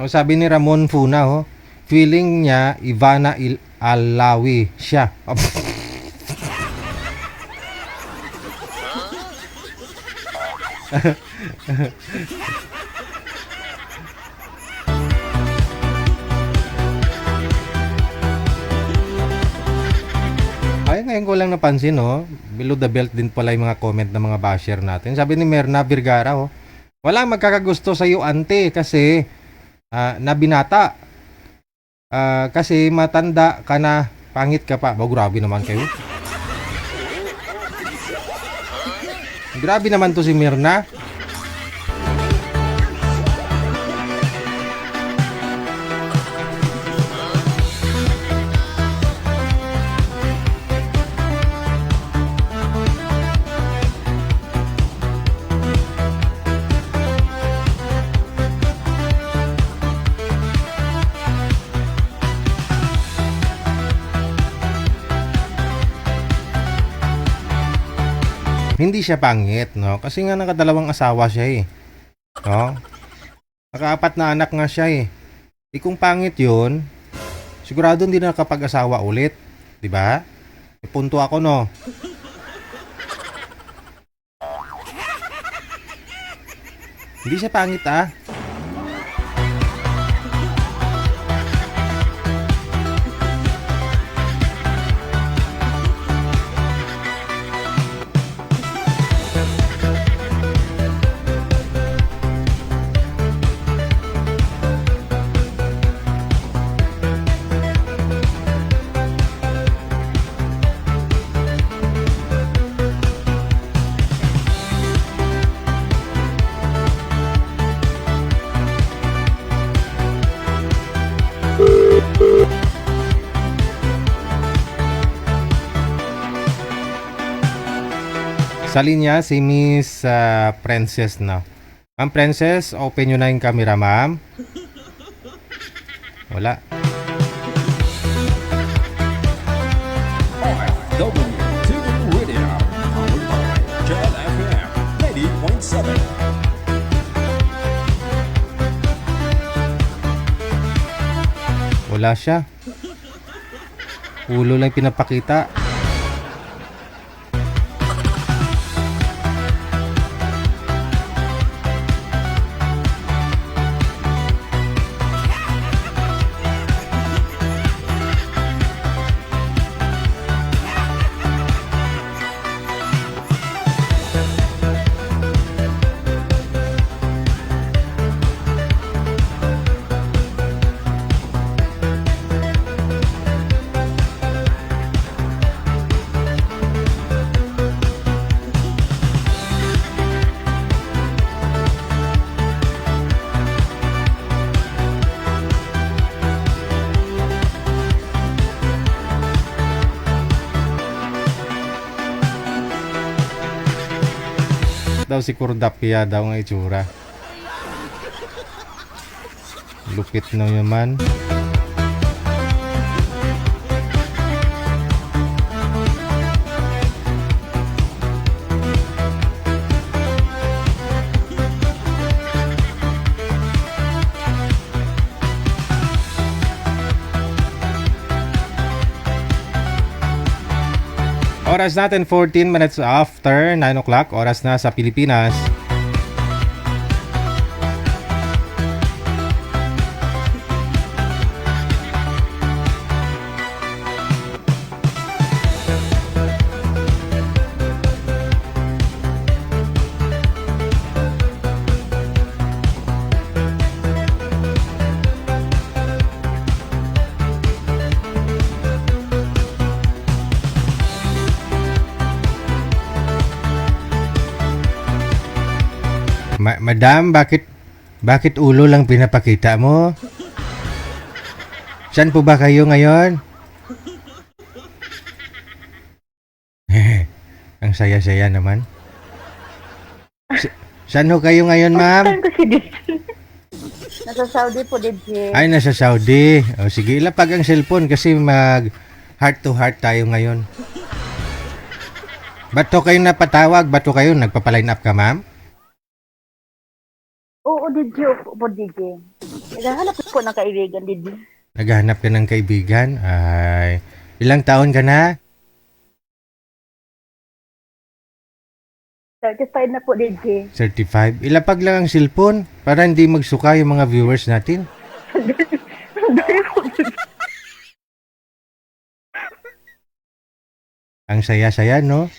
Sabi ni Ramon Funa, oh, feeling niya Ivana Alawi siya. Ay, ngayon ko lang napansin, oh, below the belt din pala yung mga comment ng mga basher natin. Sabi ni Merna Vergara, oh, wala magkakagusto sa iyo ante kasi nabinata. Kasi matanda ka na, pangit ka pa. Grabe naman kayo. Grabe naman to si Mirna. Hindi siya pangit, no? Kasi nga nakadalawang asawa siya eh. No? Nakaapat na anak nga siya eh. Di kung pangit yun, sigurado hindi na nakapag-asawa ulit. Diba? May punto ako, no? Hindi siya pangit ah. Sa linya si Miss Princess na. Ma'am Princess, open nyo na yung camera, ma'am. Wala. OFW TV Radio, powered by Jal FM 90.7. Wala siya. Ulo lang pinapakita. daw si Kurdapia daw ang itsura. Lupit na naman. Oras natin 14 minutes after 9 o'clock. Oras na sa Pilipinas. Madam, bakit ulo lang pinapakita mo? Saan po ba kayo ngayon? Ang saya-saya naman. Saan ho kayo ngayon, ma'am? Nasa Saudi po, DJ. Ay, nasa Saudi. O, sige, ilapag ang cellphone kasi mag heart to heart tayo ngayon. Ba't ho kayo napatawag? Ba't ho kayo nagpapaline up ka, ma'am? Oo, DJ. Opo, DJ. Naghahanap po ng kaibigan, DJ. Naghahanap ka ng kaibigan? Ay, ilang taon ka na? 35 na po, DJ. 35. Ilapag lang ang cellphone para hindi magsuka yung mga viewers natin. Ang saya-saya, no?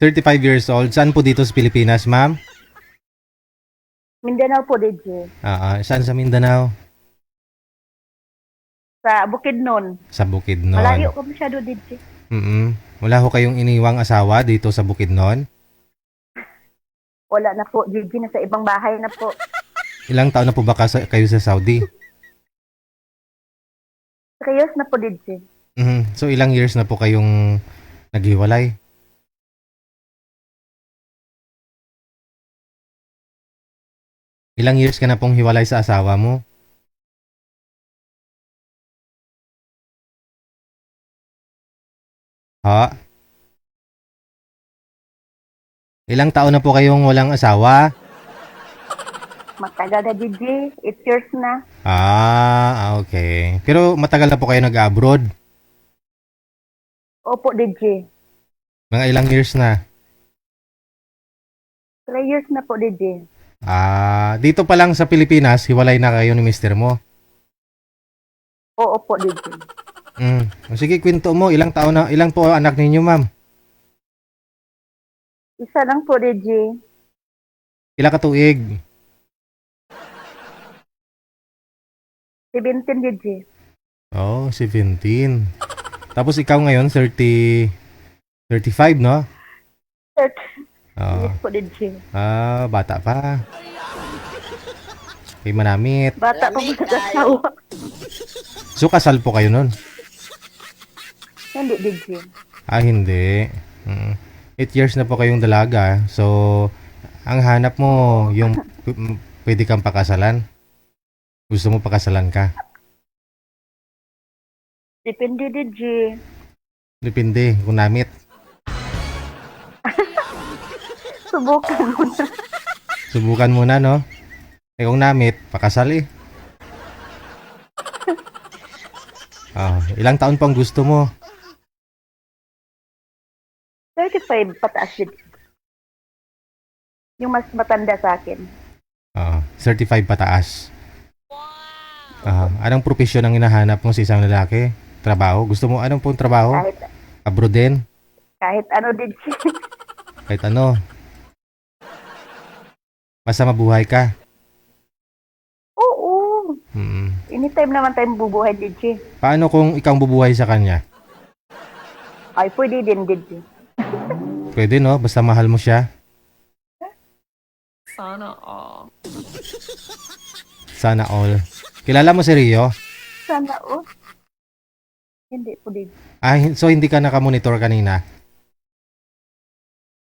35 years old. Saan po dito sa Pilipinas, ma'am? Mindanao po, DJ. Saan sa Mindanao? Sa Bukidnon. Sa Bukidnon. Malayo ko masyado, DJ. Wala ho kayong iniwang asawa dito sa Bukidnon? Wala na po, DJ. Nasa ibang bahay na po. Ilang taon na po ba kayo sa Saudi? Kayos na po, DJ. So ilang years na po kayong naghiwalay? Ilang years ka na pong hiwalay sa asawa mo? Ha? Ilang taon na po kayong walang asawa? Matagal na, DJ. 8 years na. Okay. Pero matagal na po kayo nag-abroad? Opo, DJ. Mga ilang years na? 3 years na po, DJ. Dito pa lang sa Pilipinas, hiwalay na kayo ni mister mo? Oo po, DJ. Sige, kwento mo. Ilang po anak ninyo, ma'am? Isa lang po, DJ. Ilang katuig? 17, DJ. 17. Tapos ikaw ngayon, 35, no? 30. Yes po, DJ. Bata pa. Kay manamit. Bata pa po sa asawa. So, kasal po kayo nun? Hindi, DJ. Hindi. 8 years na po kayong dalaga. So, ang hanap mo, yung pwede kang pakasalan? Gusto mo pakasalan ka? Depende, DJ. Depende, kung namit. Subukan muna. Subukan muna, no? Kung namit, pakasal eh. Ilang taon pang gusto mo? 35 pataas, DJ. Yung mas matanda sa akin. 35 pataas. Anong profesyon ang hinahanap mo sa isang lalaki? Trabaho? Gusto mo anong pong trabaho? Abroad din? Kahit ano, DJ. Kahit ano? Basta mabuhay ka? Oo. Anytime naman tayong bubuhay, DJ. Paano kung ikaw bubuhay sa kanya? Ay, pwede din, DJ. Pwede, no? Basta mahal mo siya? Sana all. Sana all. Kilala mo si Rio? Sana, oh. Hindi po, DJ. So hindi ka nakamonitor kanina?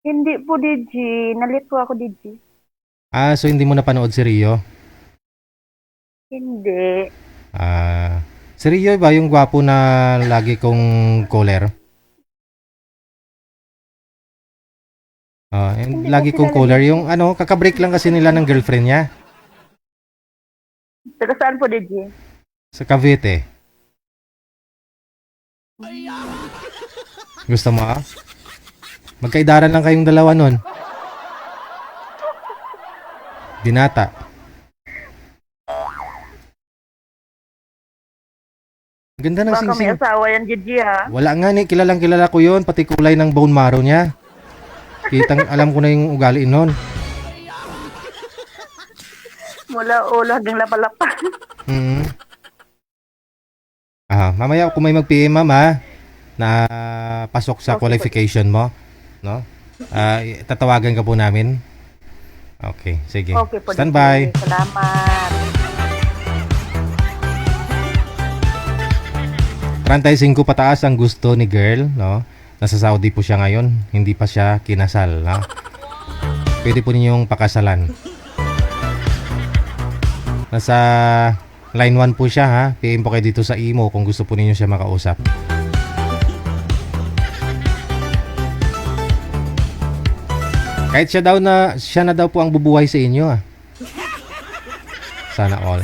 Hindi po, DJ. Nalit po ako, DJ. So hindi mo napanood si Rio? Hindi. Si Rio ba yung gwapo na lagi kong caller? Yung Hindi lagi ko kong kilala caller, yung ano, kakabreak lang kasi nila ng girlfriend niya Taga saan po, DJ? sa Cavite. Gusto mo? Magkaidaran lang kayong dalawa nun. Binata. Ganda ng Baka may singsing. asawa yan, DJ, ha? Wala nga ni, kilalang kilala ko yon, pati kulay ng bone marrow niya. Kitang alam ko na yung ugali nun. Mula ulo hanggang lapalapa. Mm. Mamaya kung may mag-PM, ma'am, ha, na pasok sa Okay po. qualification mo, no? Tatawagan ka po namin. Okay, sige. Okay po, Stand DJ. by. Salamat. 35 pataas ang gusto ni girl, no? Nasa Saudi po siya ngayon, hindi pa siya kinasal, no? Pwede po ninyong pakasalan. Nasa line 1 po siya, ha? PM po kayo dito sa imo kung gusto po ninyo siya makausap. Kahit siya na daw po ang bubuhay sa inyo, ah. Sana all.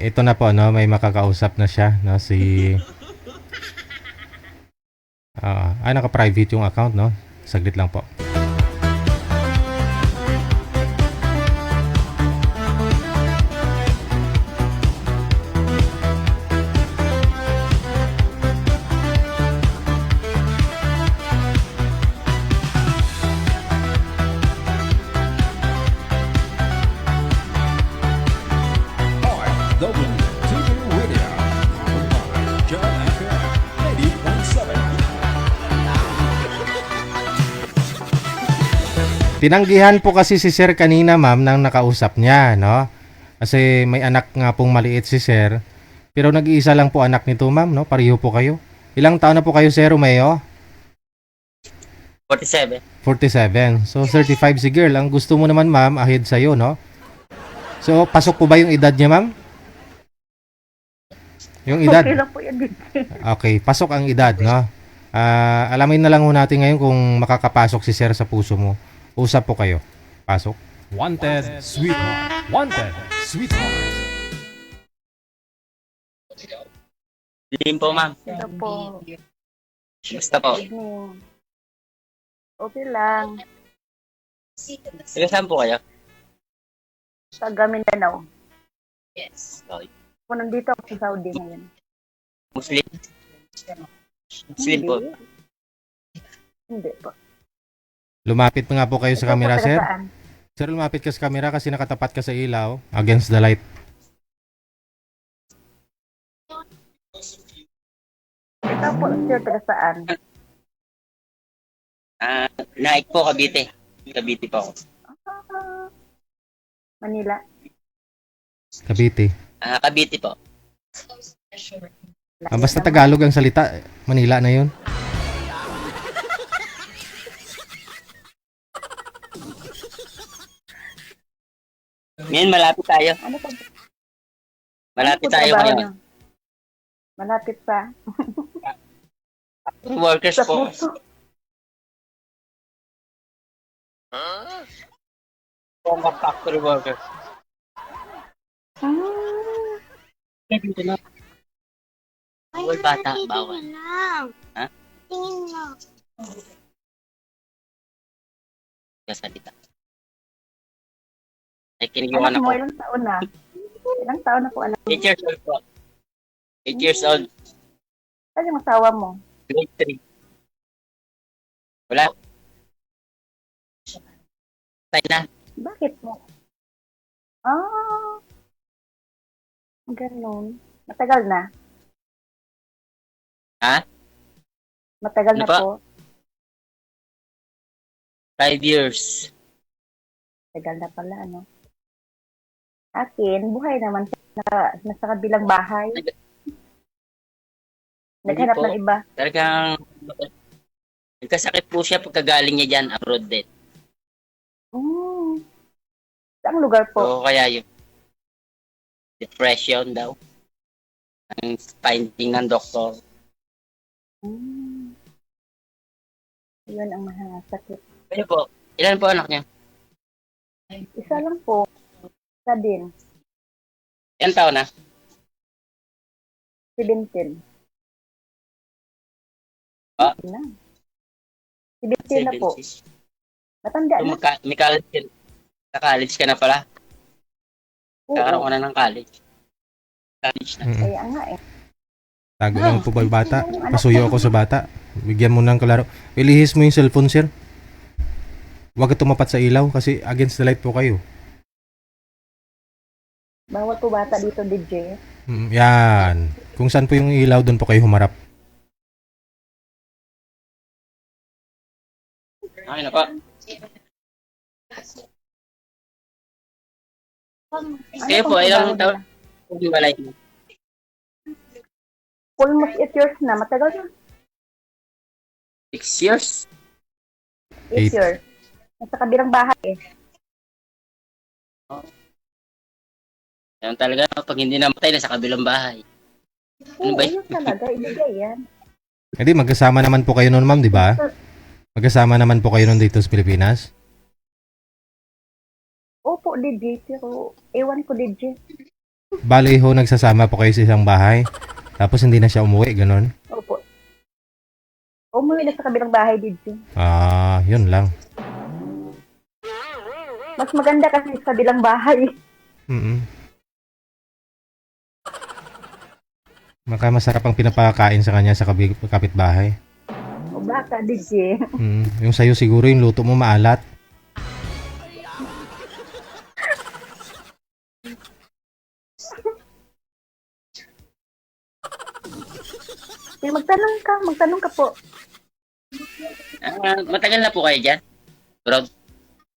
Ito na po, no, may makakausap na siya, no, si naka-private yung account, no. Saglit lang po. WTV Radio, powered by Jam FM 90.7. Tinanggihan po kasi si Sir kanina, ma'am, nang nakausap niya, no? Kasi may anak nga pong maliit si Sir. Pero nag-iisa lang po anak nito, ma'am, no? Pareho po kayo. Ilang taon na po kayo, Sir Romeo? 47. 47. So, 35 si girl. Ang gusto mo naman, ma'am, ahead sa'yo, no? So, pasok po ba yung edad niya, ma'am? Yung edad? Okay lang po yan, DJ. Okay, pasok ang edad, no? Alamin na lang ho natin ngayon kung makakapasok si Sir sa puso mo. Usap po kayo. Pasok. Wanted, sweetheart. Wanted, sweetheart. Lim po, ma'am. Ito po. Basta po. Evening. Okay lang. Taga saan po kayo? Taga Mindanao. Yes. Okay. Ako nandito ako sa Saudi ngayon. Muslim? Muslim po. Hindi po. Lumapit nga po kayo sa Ikaw po, camera, taga Sir. saan? Sir, lumapit ka sa camera kasi nakatapat ka sa ilaw against the light. Saan po, sir, taga saan? Naik po, Cavite. Cavite po ako. Ah, Manila. Cavite. Cavite po. Basta Tagalog ang salita, Manila na yun. Ngayon, malapit tayo. Ano po? Malapit ano po tayo trabaho ngayon. niyo? Malapit sa... Workers Sa po. puso. Mga factory workers. Ah, Kaya dito na. Bawal bata, bawal. Ha? Kasalita. Ay, kinigawan anak mo, ako. ilang taon na? Ilang taon na po anak mo? 8 years old po. 8 years old. Saan yung asawa mo? Grade 3. Wala. Tayo na. Bakit mo? Ah, ganun. Matagal na? Ha? Matagal Ano na pa? po? 5 years. Matagal na pala, ano? Akin, buhay naman nasa kabilang bahay. Naghanap po. ng iba. Talagang nagkasakit po siya pagkagaling niya dyan, abroad din. Saang lugar po? So, kaya yung depression daw. Ang finding ng doktor. Yun ang mahasakit. Kaya po, ilan po anak niya? Isa lang po. Isa din. Ilan taon na? 17. Ah? Na. 17 na po. 70. Matanda So, na. may college ka. Ka-college ka na pala. Kakaroon Oo. ka na ng college. College na. Kaya nga eh. Tago lang po ba yung bata? Pasuyo ako sa bata. Bigyan mo ng kalaro. Ilihis mo yung cellphone, sir. Huwag ka tumapat sa ilaw kasi against the light po kayo. Bawal po bata dito, DJ. Yan. Kung saan po yung ilaw, doon po kayo humarap. Okay na po. Kaya po, ilang taon kung balay mo? Almost 8 years na. Matagal na. 6 years? 8 years. Nasa kabilang bahay eh. Yan talaga, pag hindi namatay, nasa kabilang bahay. Ano Oo, ba yun talaga. Ibigay yan. Hindi, magkasama naman po kayo noon, ma'am, di ba? Magkasama naman po kayo noon dito sa Pilipinas? Opo, DJ. Pero ewan ko, DJ. Bali ho, nagsasama po kayo sa isang bahay. Tapos hindi na siya umuwi, ganun? Opo. Umuwi na sa kabilang bahay, DJ. Ah, yun lang. Mas maganda kasi sa kabilang bahay. Maka masarap ang pinapakain sa kanya sa kapitbahay. O baka, DJ. Yung sayo siguro yung luto mo maalat. Eh, magtanong ka po. Matagal na po kayo dyan? Bro,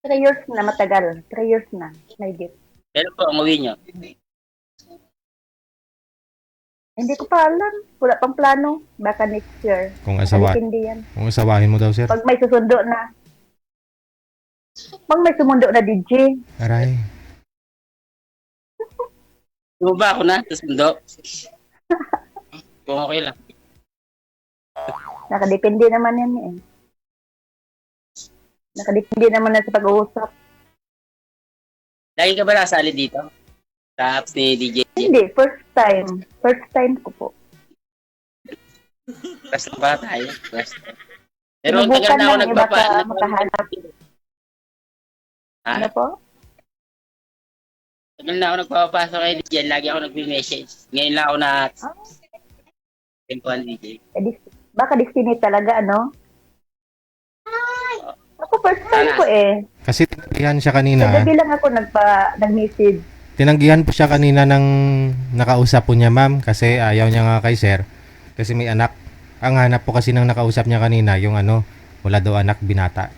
3 years na, matagal. 3 years na. May gift. kailan po ang uwi nyo? Hindi ko pa alam. Wala pang plano. Baka next year. Kung Depende yan. asawahin mo daw, sir. Pag may susundo na. Pag may sumundo na, DJ. Aray. Tuba ako na, tapos mundo. Kung okay lang. Nakadepende naman yan eh. Nakadepende naman na sa pag-uusap. Lagi ka ba nasali dito? Sa apps ni DJ? Hindi, first time. First time ko po. First time ba tayo? First time. Pero ang tagal na ako makahanap. Ano po? Tagal na ako nagpapasok kay DJ. Lagi ako nag-message. Ngayon lang ako na tempuhan DJ. Baka destiny talaga, ano? Ako first time ko eh. Kasi tinanggihan siya kanina. Sa gabi lang ako nag-message. Tinanggihan po siya kanina ng nakausap po niya, ma'am. Kasi ayaw niya nga kay sir. Kasi may anak. Ang hanap po kasi ng nakausap niya kanina, yung ano, wala daw anak, binata.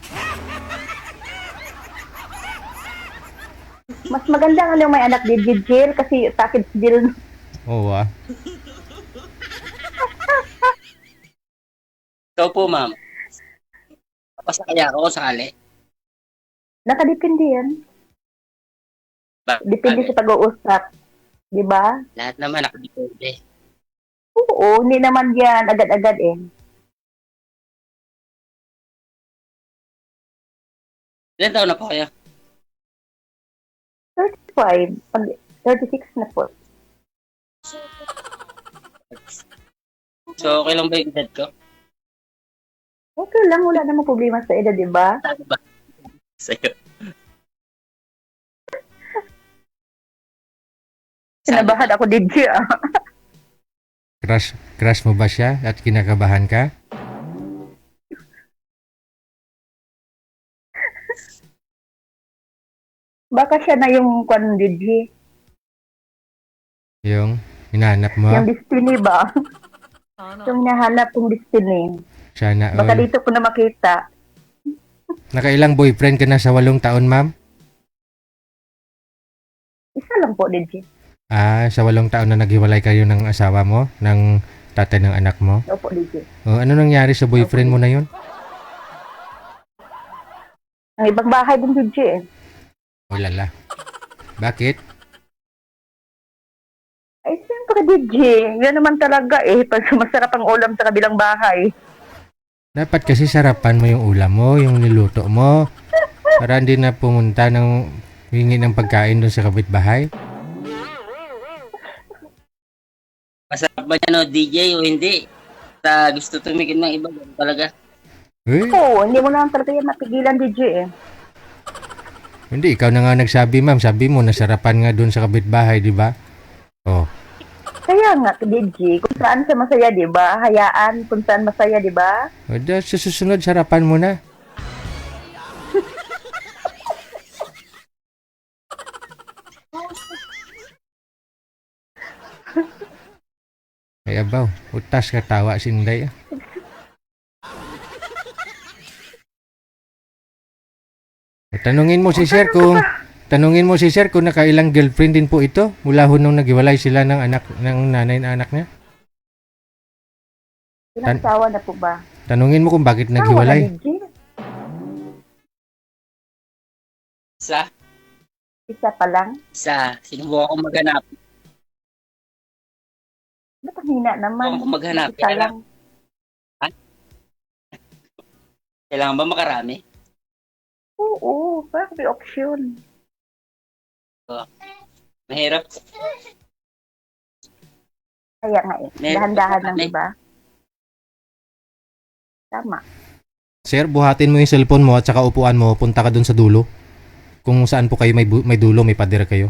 Mas maganda nga yung may anak din, Jill, kasi takid si Jill. Oo ah. Ikaw po, ma'am. Pasakaya ako sakali. Nakadepende yan. Depende sa pag-uusap. Di ba? Lahat naman nakadepende. Oo, hindi naman yan agad-agad eh. Ilan taon na po kayo? 35. Pag 36 na po. So, okay lang ba yung edad ko? Okay lang, wala namang problema sa edad, di ba? Sabi ba? Sa'yo. Sinabahan ako, DJ ah. Crush mo ba siya at kinakabahan ka? Baka siya na yung kwan, DJ. Yung hinahanap mo? Yung destiny ba? Yung hinahanap kong destiny. Siya na Baka all. dito ko na makita. Nakailang boyfriend ka na sa 8 taon, ma'am? Isa lang po, DJ. Ah, sa 8 taon na naghiwalay kayo ng asawa mo, ng tatay ng anak mo? Opo, DJ. O, ano nangyari sa boyfriend mo na yun? Ang ibang bahay din, DJ eh. O lala. Bakit? Ay, siyempre, DJ. Yan naman talaga eh. Pag masarap ang ulam sa kabilang bahay. Dapat kasi sarapan mo yung ulam mo, yung niluto mo. Para hindi na pumunta ng hingi ng pagkain doon sa kapitbahay. Masarap ba niya no, DJ o hindi? Sa gusto tumikin ng iba, ganun talaga. Eh, Oo, hindi mo naman talaga yan mapigilan, DJ eh. hindi, ikaw na nga nagsabi, ma'am. Sabi mo, nasarapan nga doon sa kapitbahay, di ba? Oh. Kaya nga, DJ, kung saan siya masaya, di ba? Hayaan kung saan masaya, di ba? O, sa susunod, sarapan mo na. Ay, abaw. Utas ka tawa, Sinday. Tanungin mo si Sir kung nakailang girlfriend din po ito mula ho nung naghiwalay sila ng anak ng nanay na anak niya. Ilang asawa na po ba? Tanungin mo kung bakit Asawa naghiwalay. na, DJ. Isa pa lang? Sinubukan ko maghanap. Ba't ang hina naman? Sinubukan ko maghanap. Isa lang. Kailangan ba makarami? Oo, parang may option. Mahirap. Kaya nga eh. Meron Dahan-dahan pa lang, kami. di ba? Tama. Sir, buhatin mo yung cellphone mo at saka upuan mo, punta ka dun sa dulo. Kung saan po kayo may dulo, may pader kayo.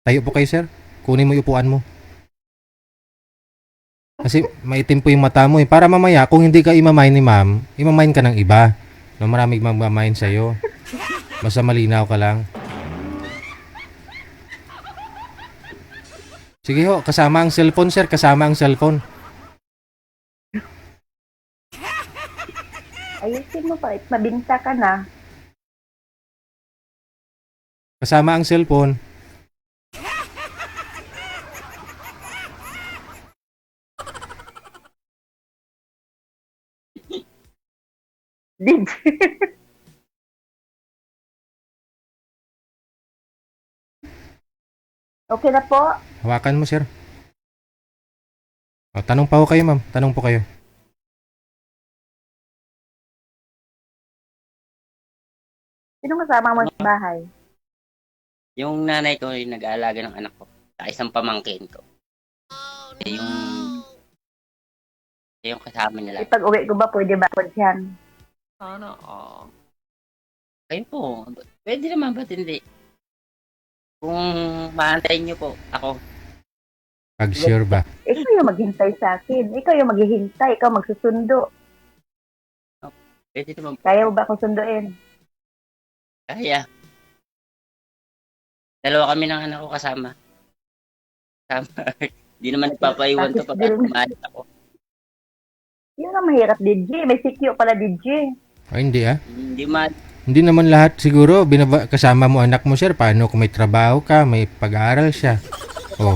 Tayo po kayo, sir. Kunin mo yung upuan mo. Kasi maitim po yung mata mo eh. Para mamaya, kung hindi ka imamain ni ma'am, imamain ka ng iba. No, maraming magmamain sa'yo. Basta malinaw ka lang. Sige ho, kasama ang cellphone, sir. Kasama ang cellphone. Ayusin mo pa. Mabinta ka na. Kasama ang cellphone. DJ. Okay na po. Hawakan mo, sir. O, tanong pa ho kayo, ma'am. Tanong po kayo. Sino kasama mo sa bahay? Yung nanay ko yung nag-aalaga ng anak ko. Sa isang pamangkin ko. Yung kasama nila. Pag uwi ko ba, pwede ba ako dyan? Ayun po. Pwede naman, ba't hindi? Kung mahantayin niyo po, ako. Pag sure ba? Ikaw yung maghintay sa akin. Ikaw yung maghihintay. Ikaw magsusundo. Pwede naman po. Kaya mo ba akong sunduin? Kaya. Dalawa kami ng anak ko kasama. Kasama. Hindi naman nagpapaiwan to pag Tapos maalit ako. Yun ang mahirap, DJ. May sikyo pala, DJ. Ay, hindi ah. Hindi ma... Hindi naman lahat siguro kasama mo anak mo, sir. Paano kung may trabaho ka, may pag-aaral siya? Oh.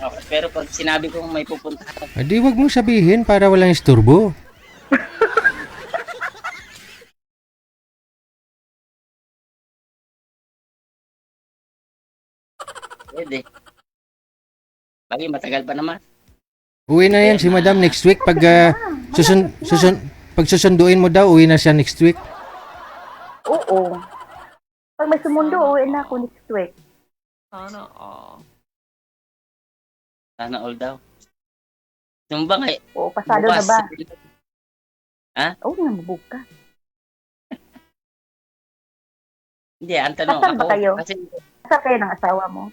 Okay, pero pag sinabi kong may pupunta ako, Adi, wag mong sabihin para walang isturbo. pwede. Bagay, matagal pa naman. Uwi na yan si madam next week. Pag, pag susunduin mo daw, uwi na siya next week. Oo. Pag may sumundo, uwi na ako next week. Sana all daw. Sumba nga eh. Oo, pasado na ba? Ha? Oo, nabubuka. Hindi, ang tanong Kasal ba ako. kayo? Kasi Kasal kayo ng asawa mo?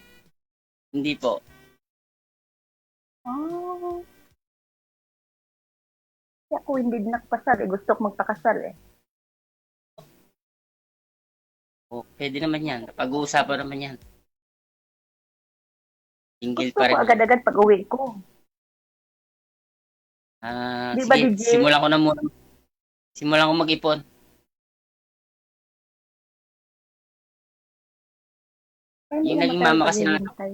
hindi po. Oh. Kaya ako hindi din nakapasal eh. Gusto ko magpakasal eh. Oh, pwede naman yan. Pag-uusapan naman yan. Single Gusto pa ko rin. agad-agad pag uwi ko. Di ba, Sige, DJ? simulan ko na muna. Simulan ko mag-ipon. Hindi Yung naman naging tayo mama kasi ng anak. paghihintay.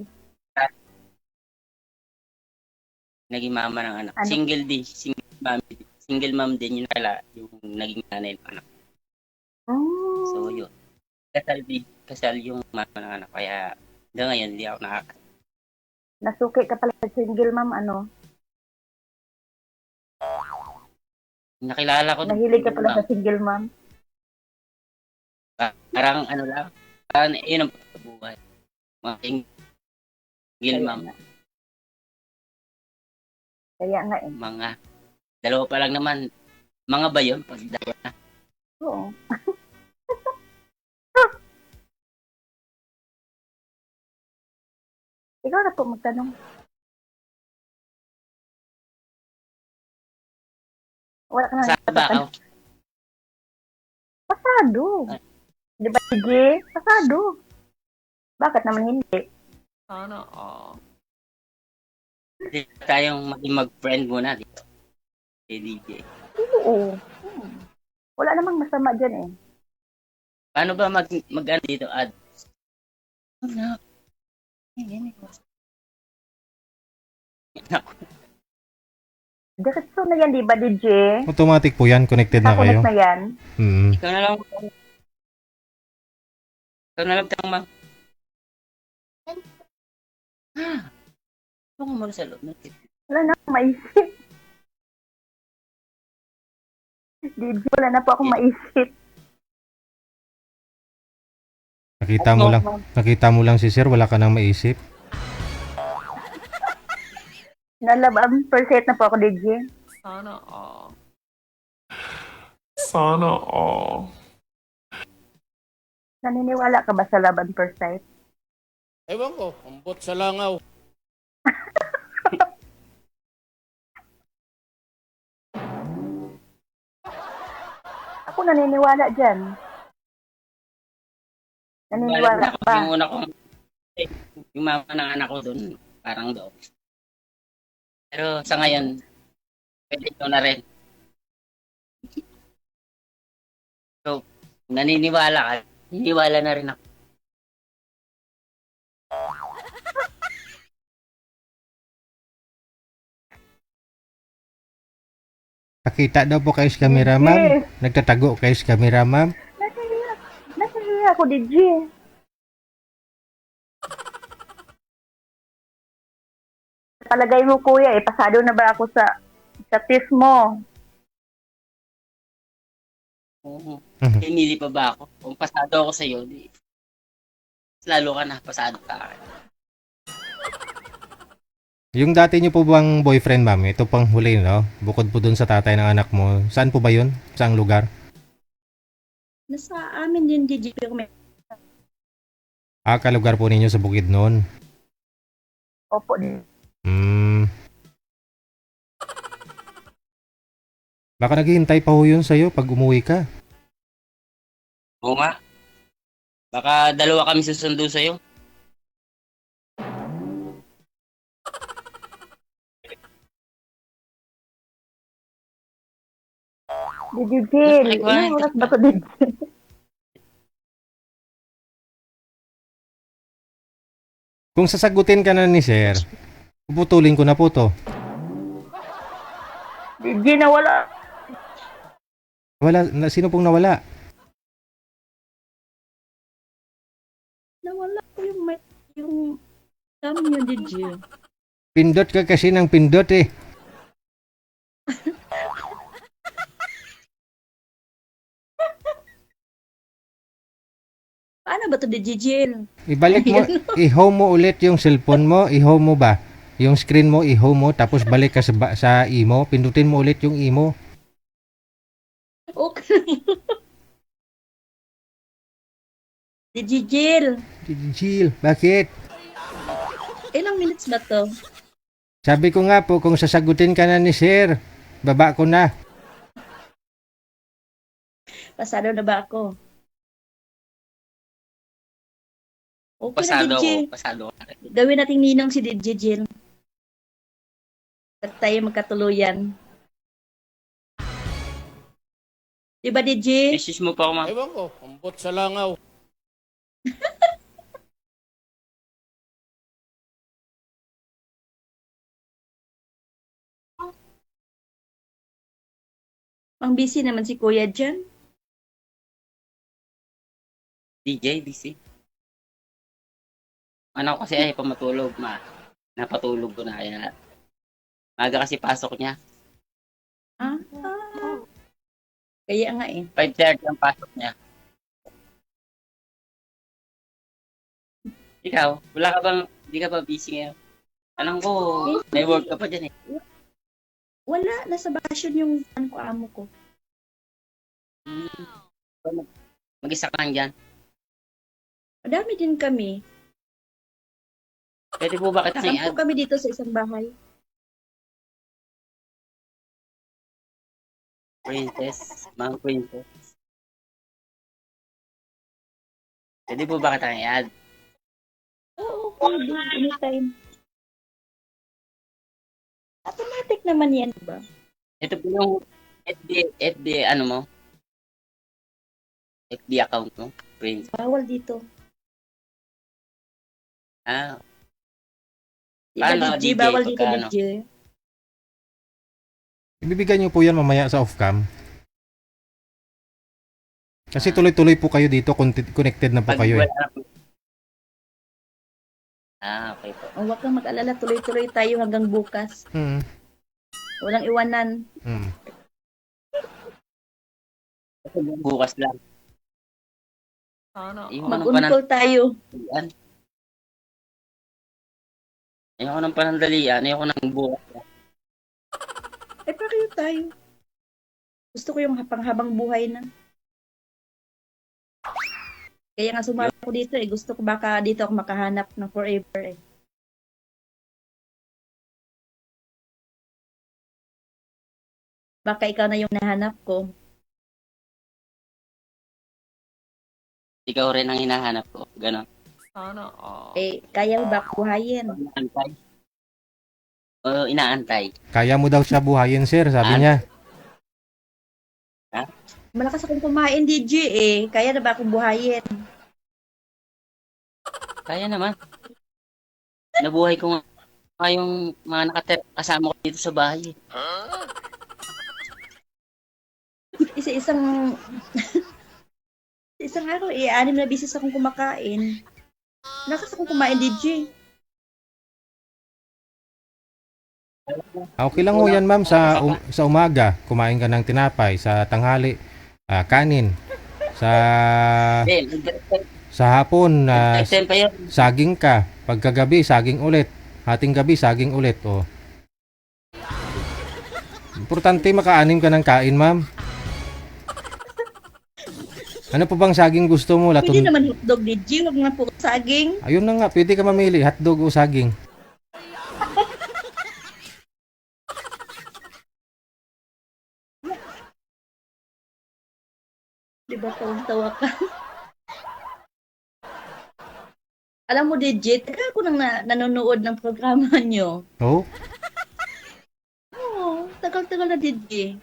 Naging mama ng anak. Ano? Single din. Single mom din yun pala. Yung naging nanay ng anak. Oh. So, yun. Kasal yung mama ng anak. Kaya, hanggang ngayon, hindi ako Nasuki ka pala sa single mom, ano? nakilala ko. Nahilig ka pala sa single mom. Parang ano lang. Parang yun ang buhay. Mga single mom. Kaya nga eh. Mga dalawa pa lang naman. Mga ba yun? Pag dalawa na. Oo. Ikaw na po magtanong. Wala ka na Saan ba ako? Pasado. Di ba, DJ? Pasado. Bakit naman hindi? Hindi tayong maging mag-friend muna dito. Kay DJ. Oo. Wala namang masama dyan eh. Paano ba mag-ano dito, ad? Ano? Diretso na yan, di ba, DJ? Automatic po yan. Connected na kayo. Nakakunik na yan. Mm. Ikaw na lang. Ikaw na lang tanong, ma'am. Ito mo sa loob. Wala na akong maisip. DJ, wala na po akong maisip. Nakita mo lang si sir, wala ka nang maisip. Nalabang per set na po ako, DJ. Sana all. Naniniwala ka ba sa laban per sight? Ewan ko, ambot sa langaw. Ako naniniwala dyan. Naniniwala ka pa. Yung una kong, yung mama ng anak ko doon, parang doon. Pero sa ngayon, pwede ko na rin. So, naniniwala ka. Naniniwala na rin ako. Nakita daw po kayo sa camera, ma'am. Yes. Nagtatago kayo sa camera, ma'am. Nasahiya ako, DJ. Palagay mo, kuya, eh, pasado na ba ako sa test mo? Oo. Pinili pa ba ako? Kung pasado ako sa'yo, di, lalo ka na, pasado ka. Yung dati niyo po bang boyfriend, ma'am? Ito pang huli, no? Bukod po dun sa tatay ng anak mo. Saan po ba yun? Saang lugar? Nasa amin din, DJ. Kalugar po ninyo sa Bukidnon. Opo. Baka naghihintay pa ho yun sa'yo pag umuwi ka. Oo nga. Baka dalawa kami susundo sa'yo. DJ Jill, ilang oras ba to, DJ? Kung sasagutin ka na ni sir, puputulin ko na po to. DJ nawala. Sino pong nawala? Nawala ko yung cam niyo, DJ. Pindot ka kasi ng pindot eh. Paano ba to, DJ Jill? Ibalik mo, i-home mo ulit yung cellphone mo, i-home mo ba? Yung screen mo, i-home mo, tapos balik ka sa imo, pindutin mo ulit yung imo. Okay. DJ Jill, Jill, bakit? ilang minutes ba to? Sabi ko nga po, kung sasagutin ka na ni sir, baba ko na. Pasado na ba ako? Okay Pasado na, ako. DJ. Pasado ako. Gawin nating ninong si DJ Jill. At tayo magkatuluyan. Diba, DJ? Message mo pa ako, ma'am. Ewan ko, ambot sa langaw. Pang busy naman si Kuya dyan. DJ, busy. Ano kasi ay pamatulog, napatulog ko na kaya maga kasi pasok niya. Ah. Kaya nga eh. 5:30 ang pasok niya. Ikaw, wala ka bang, hindi ka ba busy ngayon? Alam ko, may work ka pa dyan eh. Wala, nasa bakasyon yung amo ko. Mag-isa ka lang dyan. Madami din kami. Pwede po ba kita Sampo kami dito sa isang bahay. Princess, Mang Princess. Pwede po ba kita i-add? Oo, pwede. Anytime. Automatic naman yan, ba? Ito po yung FB ano mo? FB account mo? Princess. Bawal dito. Ah, Diba, paano DJ? DJ? Bawal dito, Pagka ano? DJ. Ibibigay niyo po yan mamaya sa off-cam. Kasi tuloy-tuloy po kayo dito, connected na po Pag kayo eh. wala po. Okay po. Oh, huwag kang mag-alala. Tuloy-tuloy tayo hanggang bukas. Mm. Walang iwanan. Mm. Bukas lang. Mag-uncall tayo. Ayoko ng panandalian. Ayoko ng bukas. Eh, pareho tayo. Gusto ko yung panghabang buhay na. Kaya nga sumama ko dito eh. Gusto ko baka dito ako makahanap ng forever eh. Baka ikaw na yung nahanap ko. Ikaw rin ang hinahanap ko. Ganon. Eh, kaya mo ba buhayin? Inaantay. Oo, inaantay. Kaya mo daw siya buhayin sir, sabi niya. Malakas akong kumain, DJ eh. Kaya na ba akong buhayin? Kaya naman. Nabuhay ko nga yung mga kasama ko dito sa bahay. Isa-isang... isang araw eh. 6 na bisis akong kumakain. Malakas akong kumain, DJ. Okay lang ho yan ma'am sa umaga, kumain ka ng tinapay, sa tanghali, kanin, sa hapon, saging ka, pagkagabi, saging ulit, hating gabi, saging ulit. Oh. Importante maka-anim ka ng kain ma'am. Ano po bang saging gusto mo? Pwede naman hotdog, DJ. Huwag na po saging. Ayun na nga, pwede ka mamili, hotdog o saging. Diba tawang-tawa ka? Alam mo, DJ, tagal ko nang nanonood ng programa nyo. Oh? Oo, tagal-tagal na, DJ.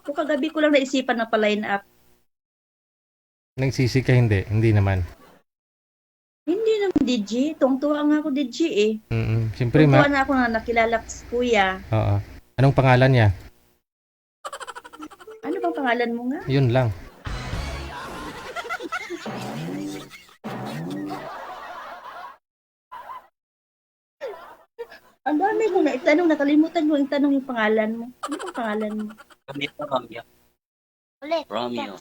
Kung kagabi ko lang naisipan na pa-line up. Nagsisi ka hindi? Hindi naman. Hindi naman, DJ. Tungtuwa nga ako, DJ eh. Siyempre, Tungtuwa na ako na nakilala ko si Kuya. Oo. Anong pangalan niya? Ano bang pangalan mo nga? Yun lang. Ang dami mo na itanong, nakalimutan mo yung tanong yung pangalan mo. Ano bang pangalan mo? Romeo. Ulit. Romeo.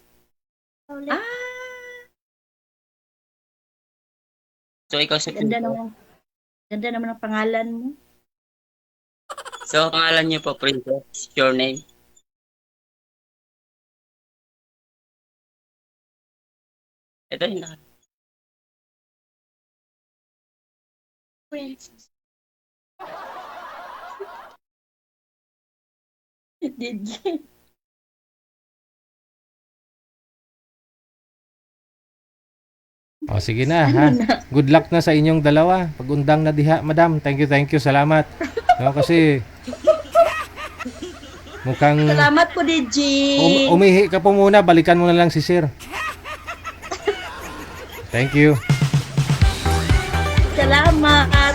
Ulit. Ah, So, ikaw si ganda naman ang pangalan mo. So, pangalan niyo po, Princess. Your name? Ito yun. Princess. DJ. O, sige na, ha? Good luck na sa inyong dalawa. Pag-undang na diha, madam. Thank you. Salamat. No, kasi mukhang Salamat po, DJ. umihi ka po muna. Balikan mo na lang si sir. Thank you. Salamat.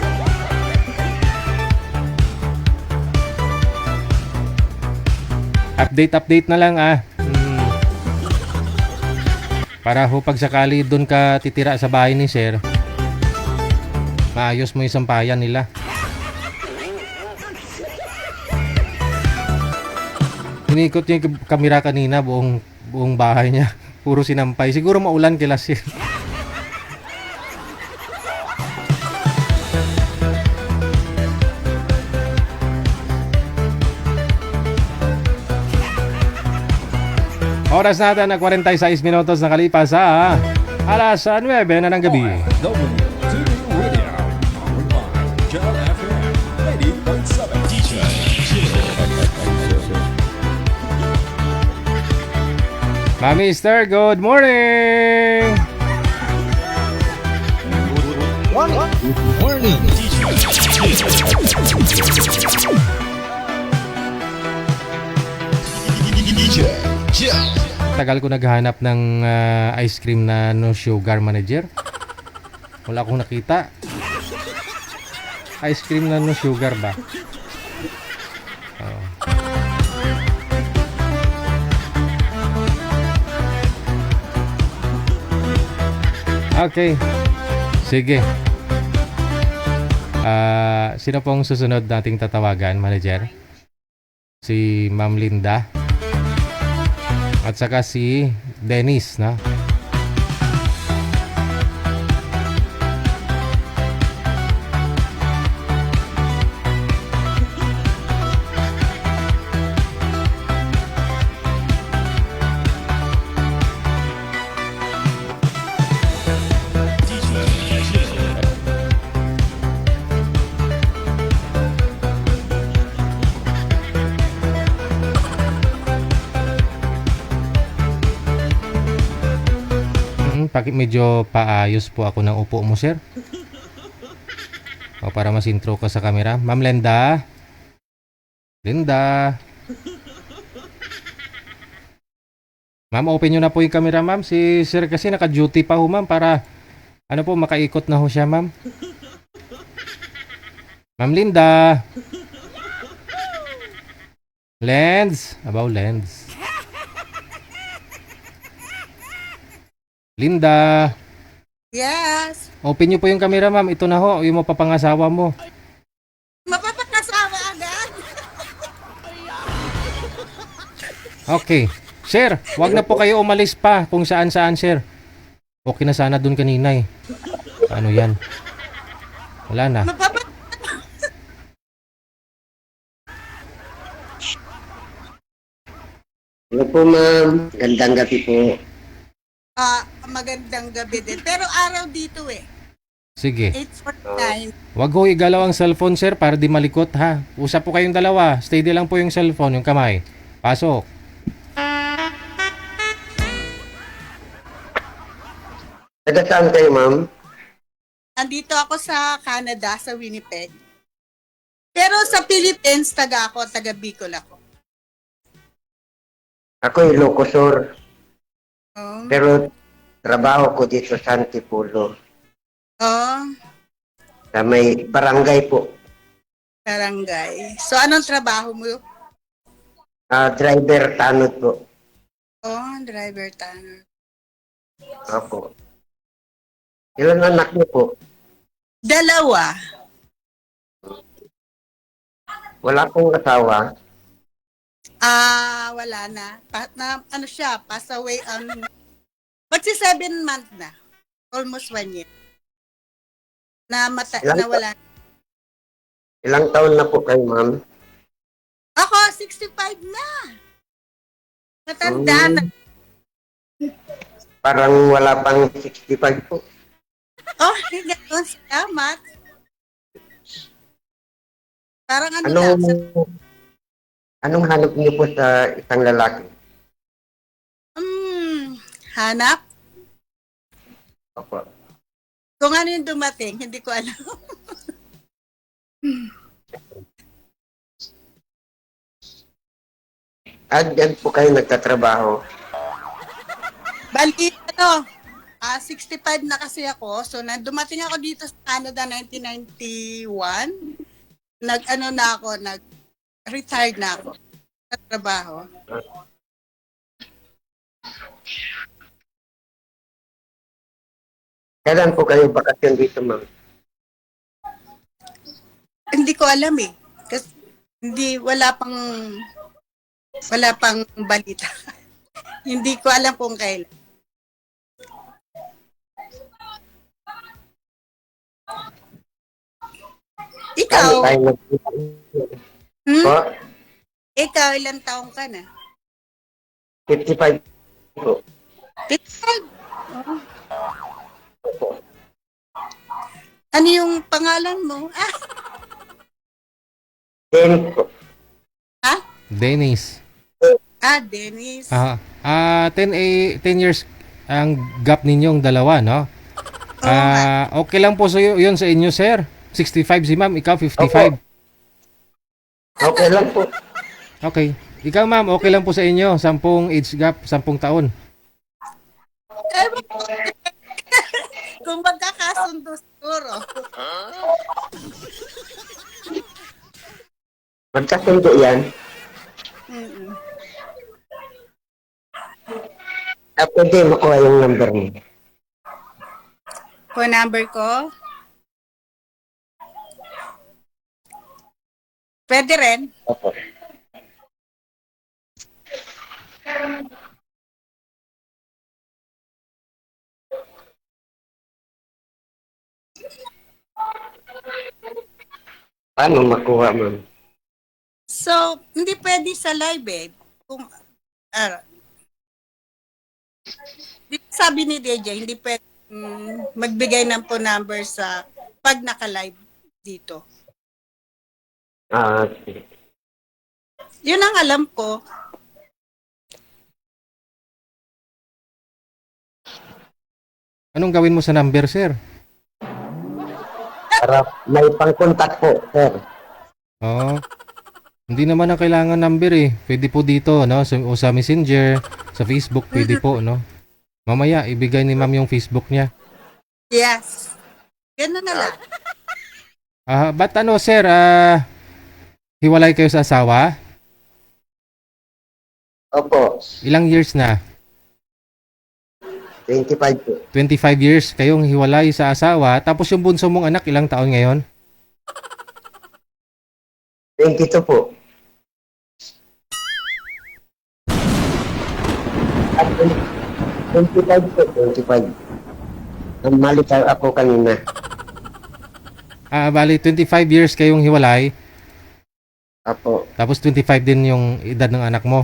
Update na lang, Para ho pag sakali doon ka titira sa bahay ni sir, maayos mo yung sampayan nila. Inikot niya yung kamera kanina, buong bahay niya. Puro sinampay. Siguro maulan kila sir. Oras natin na 46 minutos na kalipas sa alas 9 na ng gabi. WTV Radio, powered by Jal FM 90.7. DJ Mami Mister, good morning! Morning. Tagal ko naghahanap ng ice cream na no sugar manager. Wala akong nakita. Ice cream na no sugar ba? Okay. Sige. Sino pong susunod nating tatawagan, manager? Si Ma'am Linda. At saka si Dennis, na? Medyo paayos po ako ng upo mo, sir. O, para mas intro ka sa camera. Ma'am Linda. Linda. Ma'am, open nyo na po yung camera, ma'am. Si sir kasi naka-duty pa ho, ma'am, para ano po, makaikot na ho siya, ma'am. Ma'am Linda. Lens. About lens. Linda. Yes. Open nyo po yung camera, ma'am. Ito na ho, yung mapapangasawa mo. Mapapangasawa agad. Okay. Sir, wag na po kayo umalis pa kung saan-saan, sir. Okay na sana dun kanina eh. Ano yan? Wala na. Hello po, ma'am. Gandang gabi po. Magandang gabi din. Pero araw dito eh. Sige. 8:49. Wag ho igalaw ang cellphone, sir, para di malikot, ha? Usap po kayong dalawa. Steady lang po yung cellphone, yung kamay. Pasok. Taga saan kayo, ma'am? Andito ako sa Canada, sa Winnipeg. Pero sa Philippines, taga Bicol ako. Ako Ilocosur. Oh. Pero trabaho ko dito sa Antipolo. Oh, Sa may barangay po. barangay. So, anong trabaho mo? Driver tanod po. Oh, driver tanner. Opo. Ilan anak niyo po? Dalawa. Wala pong asawa. Wala na. Ano siya, pass away magsi 7 months na. Almost 1 year. Nawala. Ilang taon na po kayo, ma'am? Ako, 65 na. Matanda na. Parang wala pang 65 po. Oh, gano'n. Salamat. Parang ano lang. Anong hanap niyo po sa isang lalaki? Hanap? Opo. Kung ano yung dumating, hindi ko alam. Diyan po kayo nagtatrabaho. Bali, 65 na kasi ako. So, dumating ako dito sa Canada 1991. Nag-retired na ako sa trabaho. Kailan po kayo bakasyon dito, ma'am? Hindi ko alam eh. Kasi wala pang balita. Hindi ko alam kung kailan. Ikaw? Po? Ikaw, ilang taong ka na? 55 po. 55? Ano yung pangalan mo? Dennis po. Ha? Dennis. Dennis. 10 years ang gap ninyong dalawa, no? Okay lang po yun sa inyo, sir. 65 si ma'am, ikaw 55. Okay lang po. Okay. Ikaw ma'am, okay lang po sa inyo, 10 age gap, 10 taon. Kung magkakasundo siguro. Magkasundo yan. Pwede makuha yung number mo. Phone number ko? Pwede rin. Opo. Paano makuha, ma'am? So, hindi pwede sa live eh. Sabi ni DJ, hindi pwede magbigay ng phone number sa pag naka-live dito. Sige. Yun ang alam ko. Anong gawin mo sa number, sir? Para may pang-contact po, sir. Hindi naman ang kailangan number eh. Pwede po dito, no? Sa Messenger, sa Facebook, pwede po, no? Mamaya, ibigay ni ma'am yung Facebook niya. Yes. Ganun na lang. Ba't sir? Hiwalay kayo sa asawa? Opo. Ilang years na? 25 po. 25 years kayong hiwalay sa asawa. Tapos yung bunso mong anak, ilang taon ngayon? 22 po. At 25 po. 25. Malitaw ako kanina. Bali, 25 years kayong hiwalay. Apo. Tapos 25 din yung edad ng anak mo.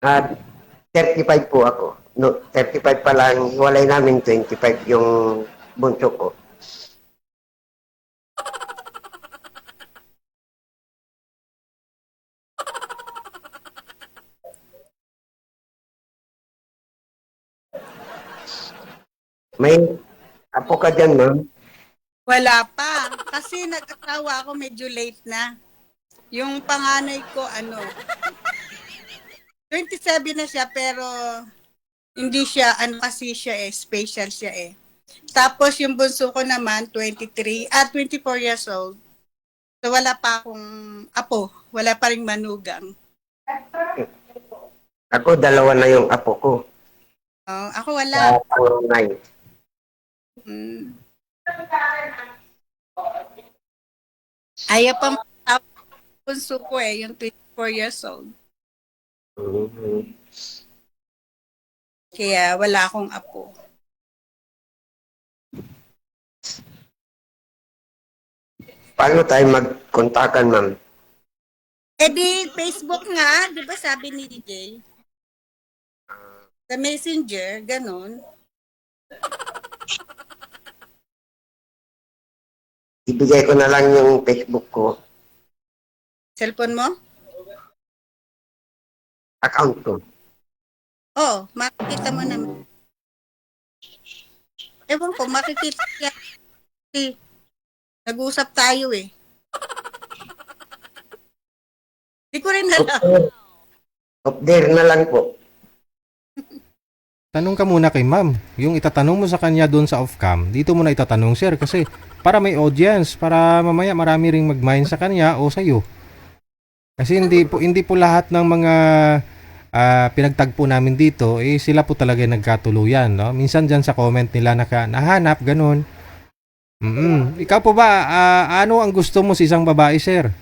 35 po ako. No, 35 pa lang. Hiwalay namin 25 yung bunso ko. May apo ka dyan, ma'am? Wala pa. Kasi nag-asawa ako medyo late na. Yung panganay ko, 27 na siya, pero hindi siya, ano kasi siya special siya Tapos yung bunso ko naman, 24 years old. So wala pa akong apo, wala pa ring manugang. Ako, 2 na yung apo ko. Ako wala. Puro 9. Ayaw pa bunso ko yung 24 years old. Kaya wala akong apo. Paano tayo magkontakan, ma'am? Di Facebook nga, di ba sabi ni DJ? Sa Messenger, ganun. Ibigay ko na lang yung Facebook ko. Cellphone mo? Account ko. Oo, makikita mo naman. Ewan ko, makikita niya. Kasi nag-uusap tayo Di ko rin alam. Up there na lang po. Tanong ka muna kay ma'am. Yung itatanong mo sa kanya doon sa off-cam, dito mo na itatanong, sir. Kasi para may audience, para mamaya marami ring mag-mind sa kanya o sa'yo. Kasi hindi po lahat ng mga pinagtagpo namin dito, sila po talaga nagkatuluyan. No? Minsan dyan sa comment nila nahanap, ganun. Ikaw po ba, ano ang gusto mo sa isang babae, sir?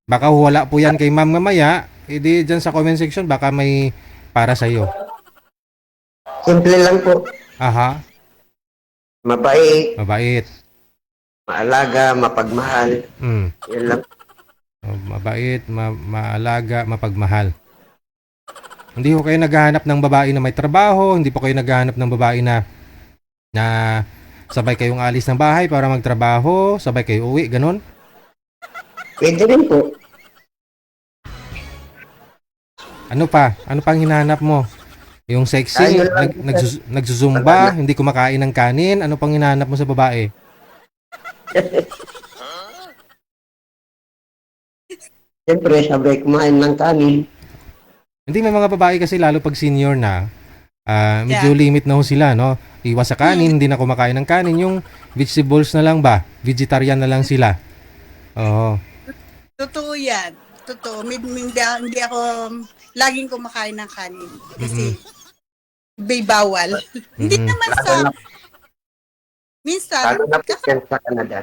Baka wala po yan kay ma'am mamaya. Di dyan sa comment section, baka may para sa'yo. Simple lang po. Aha. Mabait. Maalaga, mapagmahal. Yan lang. Mabait, maalaga, mapagmahal. Hindi ko kayo naghahanap ng babae na may trabaho, hindi po kayo naghahanap ng babae na sabay kayong alis ng bahay para magtrabaho, sabay kayo uwi, ganun? Pwede rin po. Ano pa? Ano pang hinahanap mo? Yung sexy, nagsusumba, hindi kumakain ng kanin, ano pang hinahanap mo sa babae? Siyempre, sabay kumain ng kanin. Hindi, may mga babae kasi lalo pag senior na, medyo limit na ho sila, no? Iwas sa kanin, hindi na kumakain ng kanin. Yung vegetables na lang ba? Vegetarian na lang sila. Oo. Totoo yan. Totoo. Hindi ako laging kumakain ng kanin. Kasi may bawal. Hindi naman sa... Minsan... Lalo na po yan sa Canada.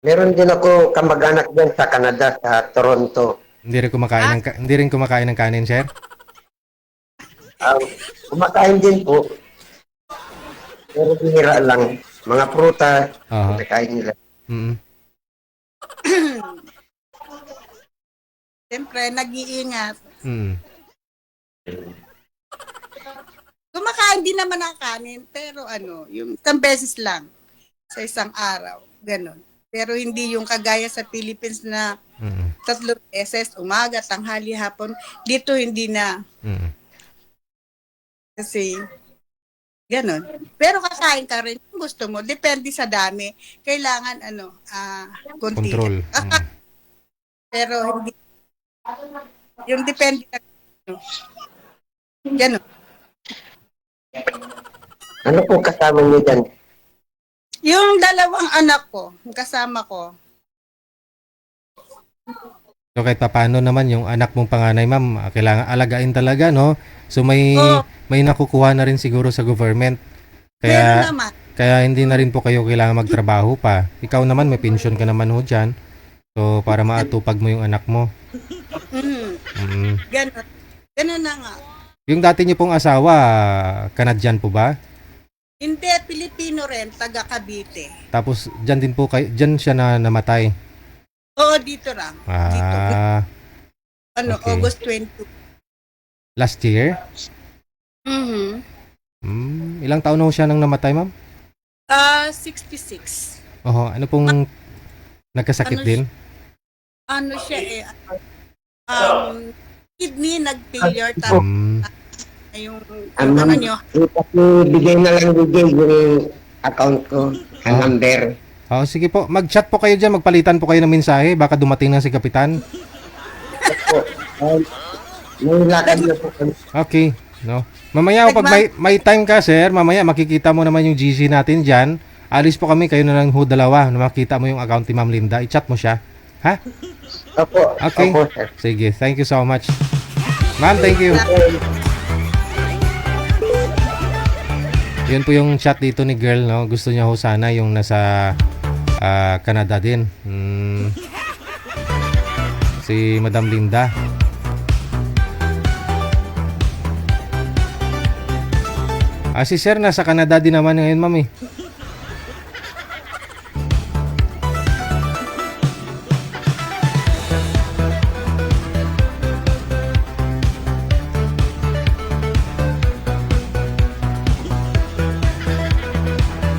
Meron din ako kamag-anak dyan sa Canada, sa Toronto. Hindi rin kumakain ng kanin, sir? Kumakain din po. Pero bihira lang. Mga prutas, kumakain nila. Siyempre, nag-iingat. Kumakain din naman ng kanin, pero yung isang beses lang sa isang araw. Ganon. Pero hindi yung kagaya sa Philippines na 3 beses, umaga, tanghali, hapon. Dito hindi na. Kasi, ganon. Pero kakain ka rin kung gusto mo. Depende sa dami. Kailangan, konti. Control. Pero hindi. Yung depende na. Ganon. Ano po kasama niyo dyan? Yung 2 anak ko, kasama ko. So kahit paano naman yung anak mong panganay, ma'am, kailangan alagain talaga, no? So may nakukuha na rin siguro sa government. Kaya hindi na rin po kayo kailangan magtrabaho pa. Ikaw naman may pension ka naman ho dyan. So para maatupag mo yung anak mo. Ganon na nga. Yung dati niyo pong asawa, Canadian po ba? Hindi, Pilipino rin, taga Cavite. Tapos dyan siya na namatay. Oo, dito lang. Dito. Okay. August 22. Last year? Ilang taon na ho siya nang namatay, ma'am? 66. Ano pong nagkasakit din? Ano siya kidney nag-failure yung nyo. Bigay na lang yung account ko, ang number. Sige po, mag-chat po kayo dyan, magpalitan po kayo ng mensahe, baka dumating na si Kapitan. May lakad na po kami. Okay, no. Mamaya pag may time ka, sir, mamaya makikita mo naman yung GC natin diyan. Alis po kami, kayo na lang ho dalawa na makita mo yung account ni Ma'am Linda. I-chat mo siya. Ha? Opo. Okay. Opo, sir. Sige, thank you so much. Ma'am, thank you. Yun po yung chat dito ni girl, no. Gusto niya ho sana yung nasa Canada din. Si Madam Linda. Si sir nasa Canada din naman ngayon, ma'am eh.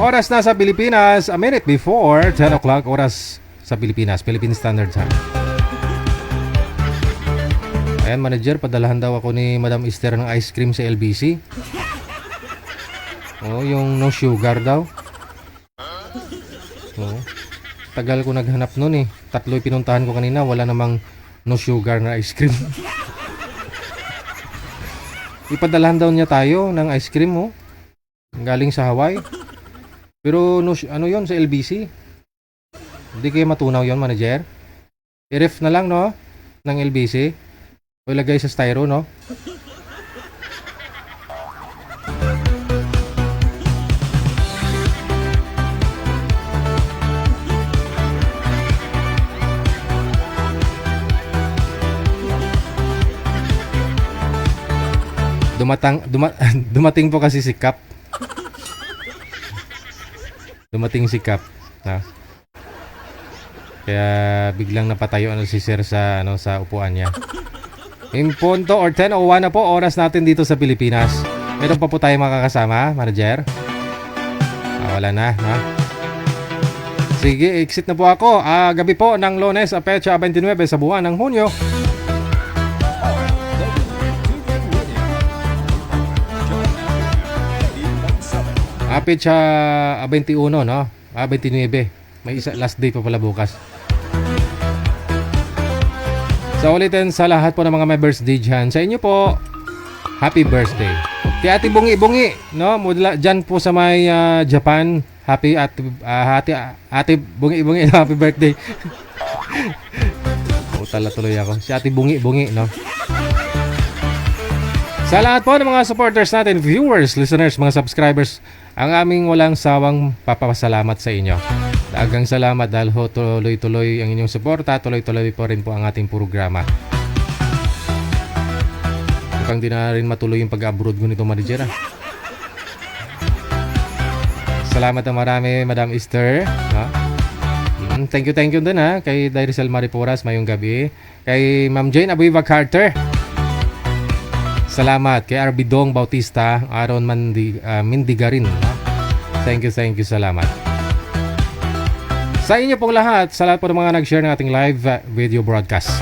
Oras na sa Pilipinas, a minute before 10 o'clock, oras sa Pilipinas, Philippine Standard Time. Ayan, manager, padalahan daw ako ni Madam Esther ng ice cream sa LBC. Oh, yung no sugar daw. Oh, tagal ko naghanap nun eh. 3 pinuntahan ko kanina, wala namang no sugar na ice cream. Ipadalahan daw niya tayo ng ice cream, oh. Galing sa Hawaii. Pero no, ano yon sa LBC? Hindi kayo matunaw yon, manager? I-ref na lang, no? Ng LBC. O ilagay sa styro, no? Dumating po kasi si Cap. Dumating si Cap, ha? Kaya biglang napatayo si Sir sa sa upuan niya. In punto or 10:01 na po oras natin dito sa Pilipinas. Meron pa po tayo makakasama, manager? Wala na, ha? Sige, exit na po ako. Gabi po ng Lunes, Petsa 29 sa buwan ng Hunyo. Petsa 21, no? 29. May isa, last day pa pala bukas. So ulitin sa lahat po ng mga may birthday dyan. Sa inyo po, happy birthday. Kay Ate Bungi-Bungi, no? Mula dyan po sa may Japan. Happy Ate Bungi-Bungi, happy birthday. Tala tuloy ako. Si Ate Bungi-Bungi, no? Sa lahat po ng mga supporters natin, viewers, listeners, mga subscribers, ang aming walang sawang papasalamat sa inyo. Dagang salamat dahil ho tuloy-tuloy ang inyong suporta, tuloy-tuloy po rin po ang ating programa. Mukhang di na rin matuloy yung pag-abroad ko nito, manager. Salamat na marami, Madam Esther. Thank you din kay Dairicel Mariporas, mayong gabi. Kay Ma'am Jane Abuiva Carter. Salamat kay RB Dong Bautista, Aaron Mindigarin. Thank you, salamat. Sa inyo pong lahat, sa lahat po ng mga nag-share ng ating live video broadcast.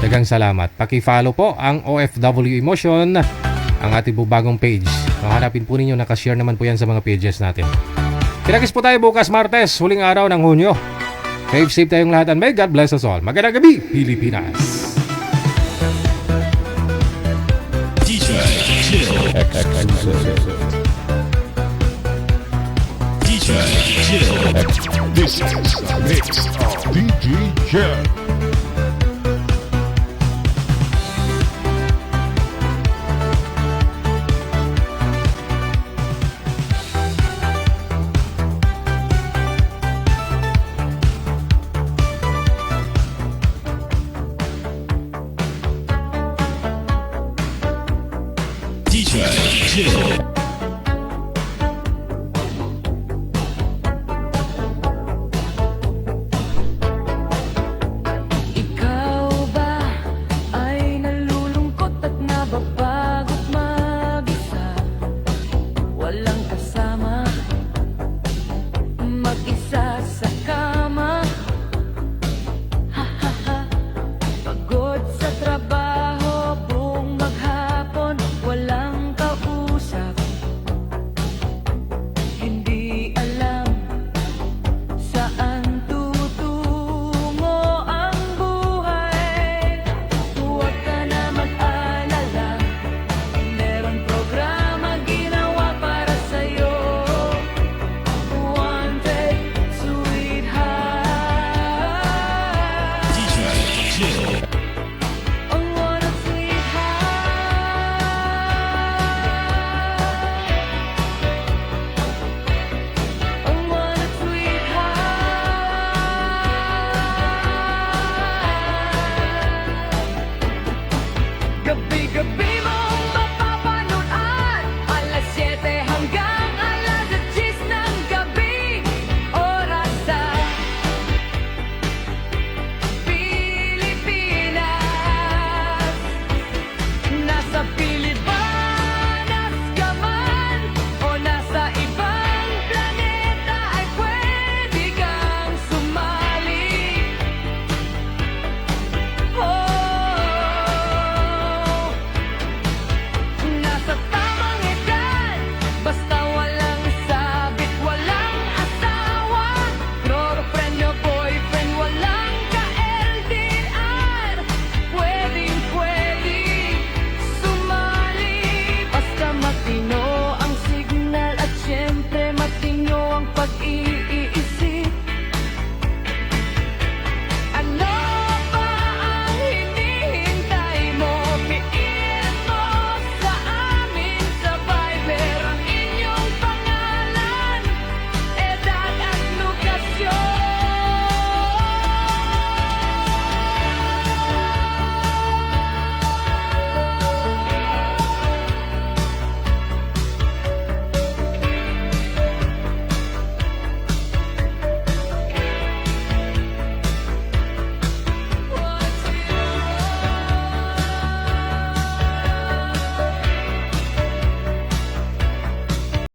Dagang salamat. Paki-follow po ang OFW Emotion, ang ating po bagong page. Hanapin po ninyo, nakashare naman po yan sa mga pages natin. Kinakis po tayo bukas Martes, huling araw ng Hunyo. Safe tayong lahat and may God bless us all. Magandang gabi, Pilipinas! This is the mix of DJ Jill. DJ Jill.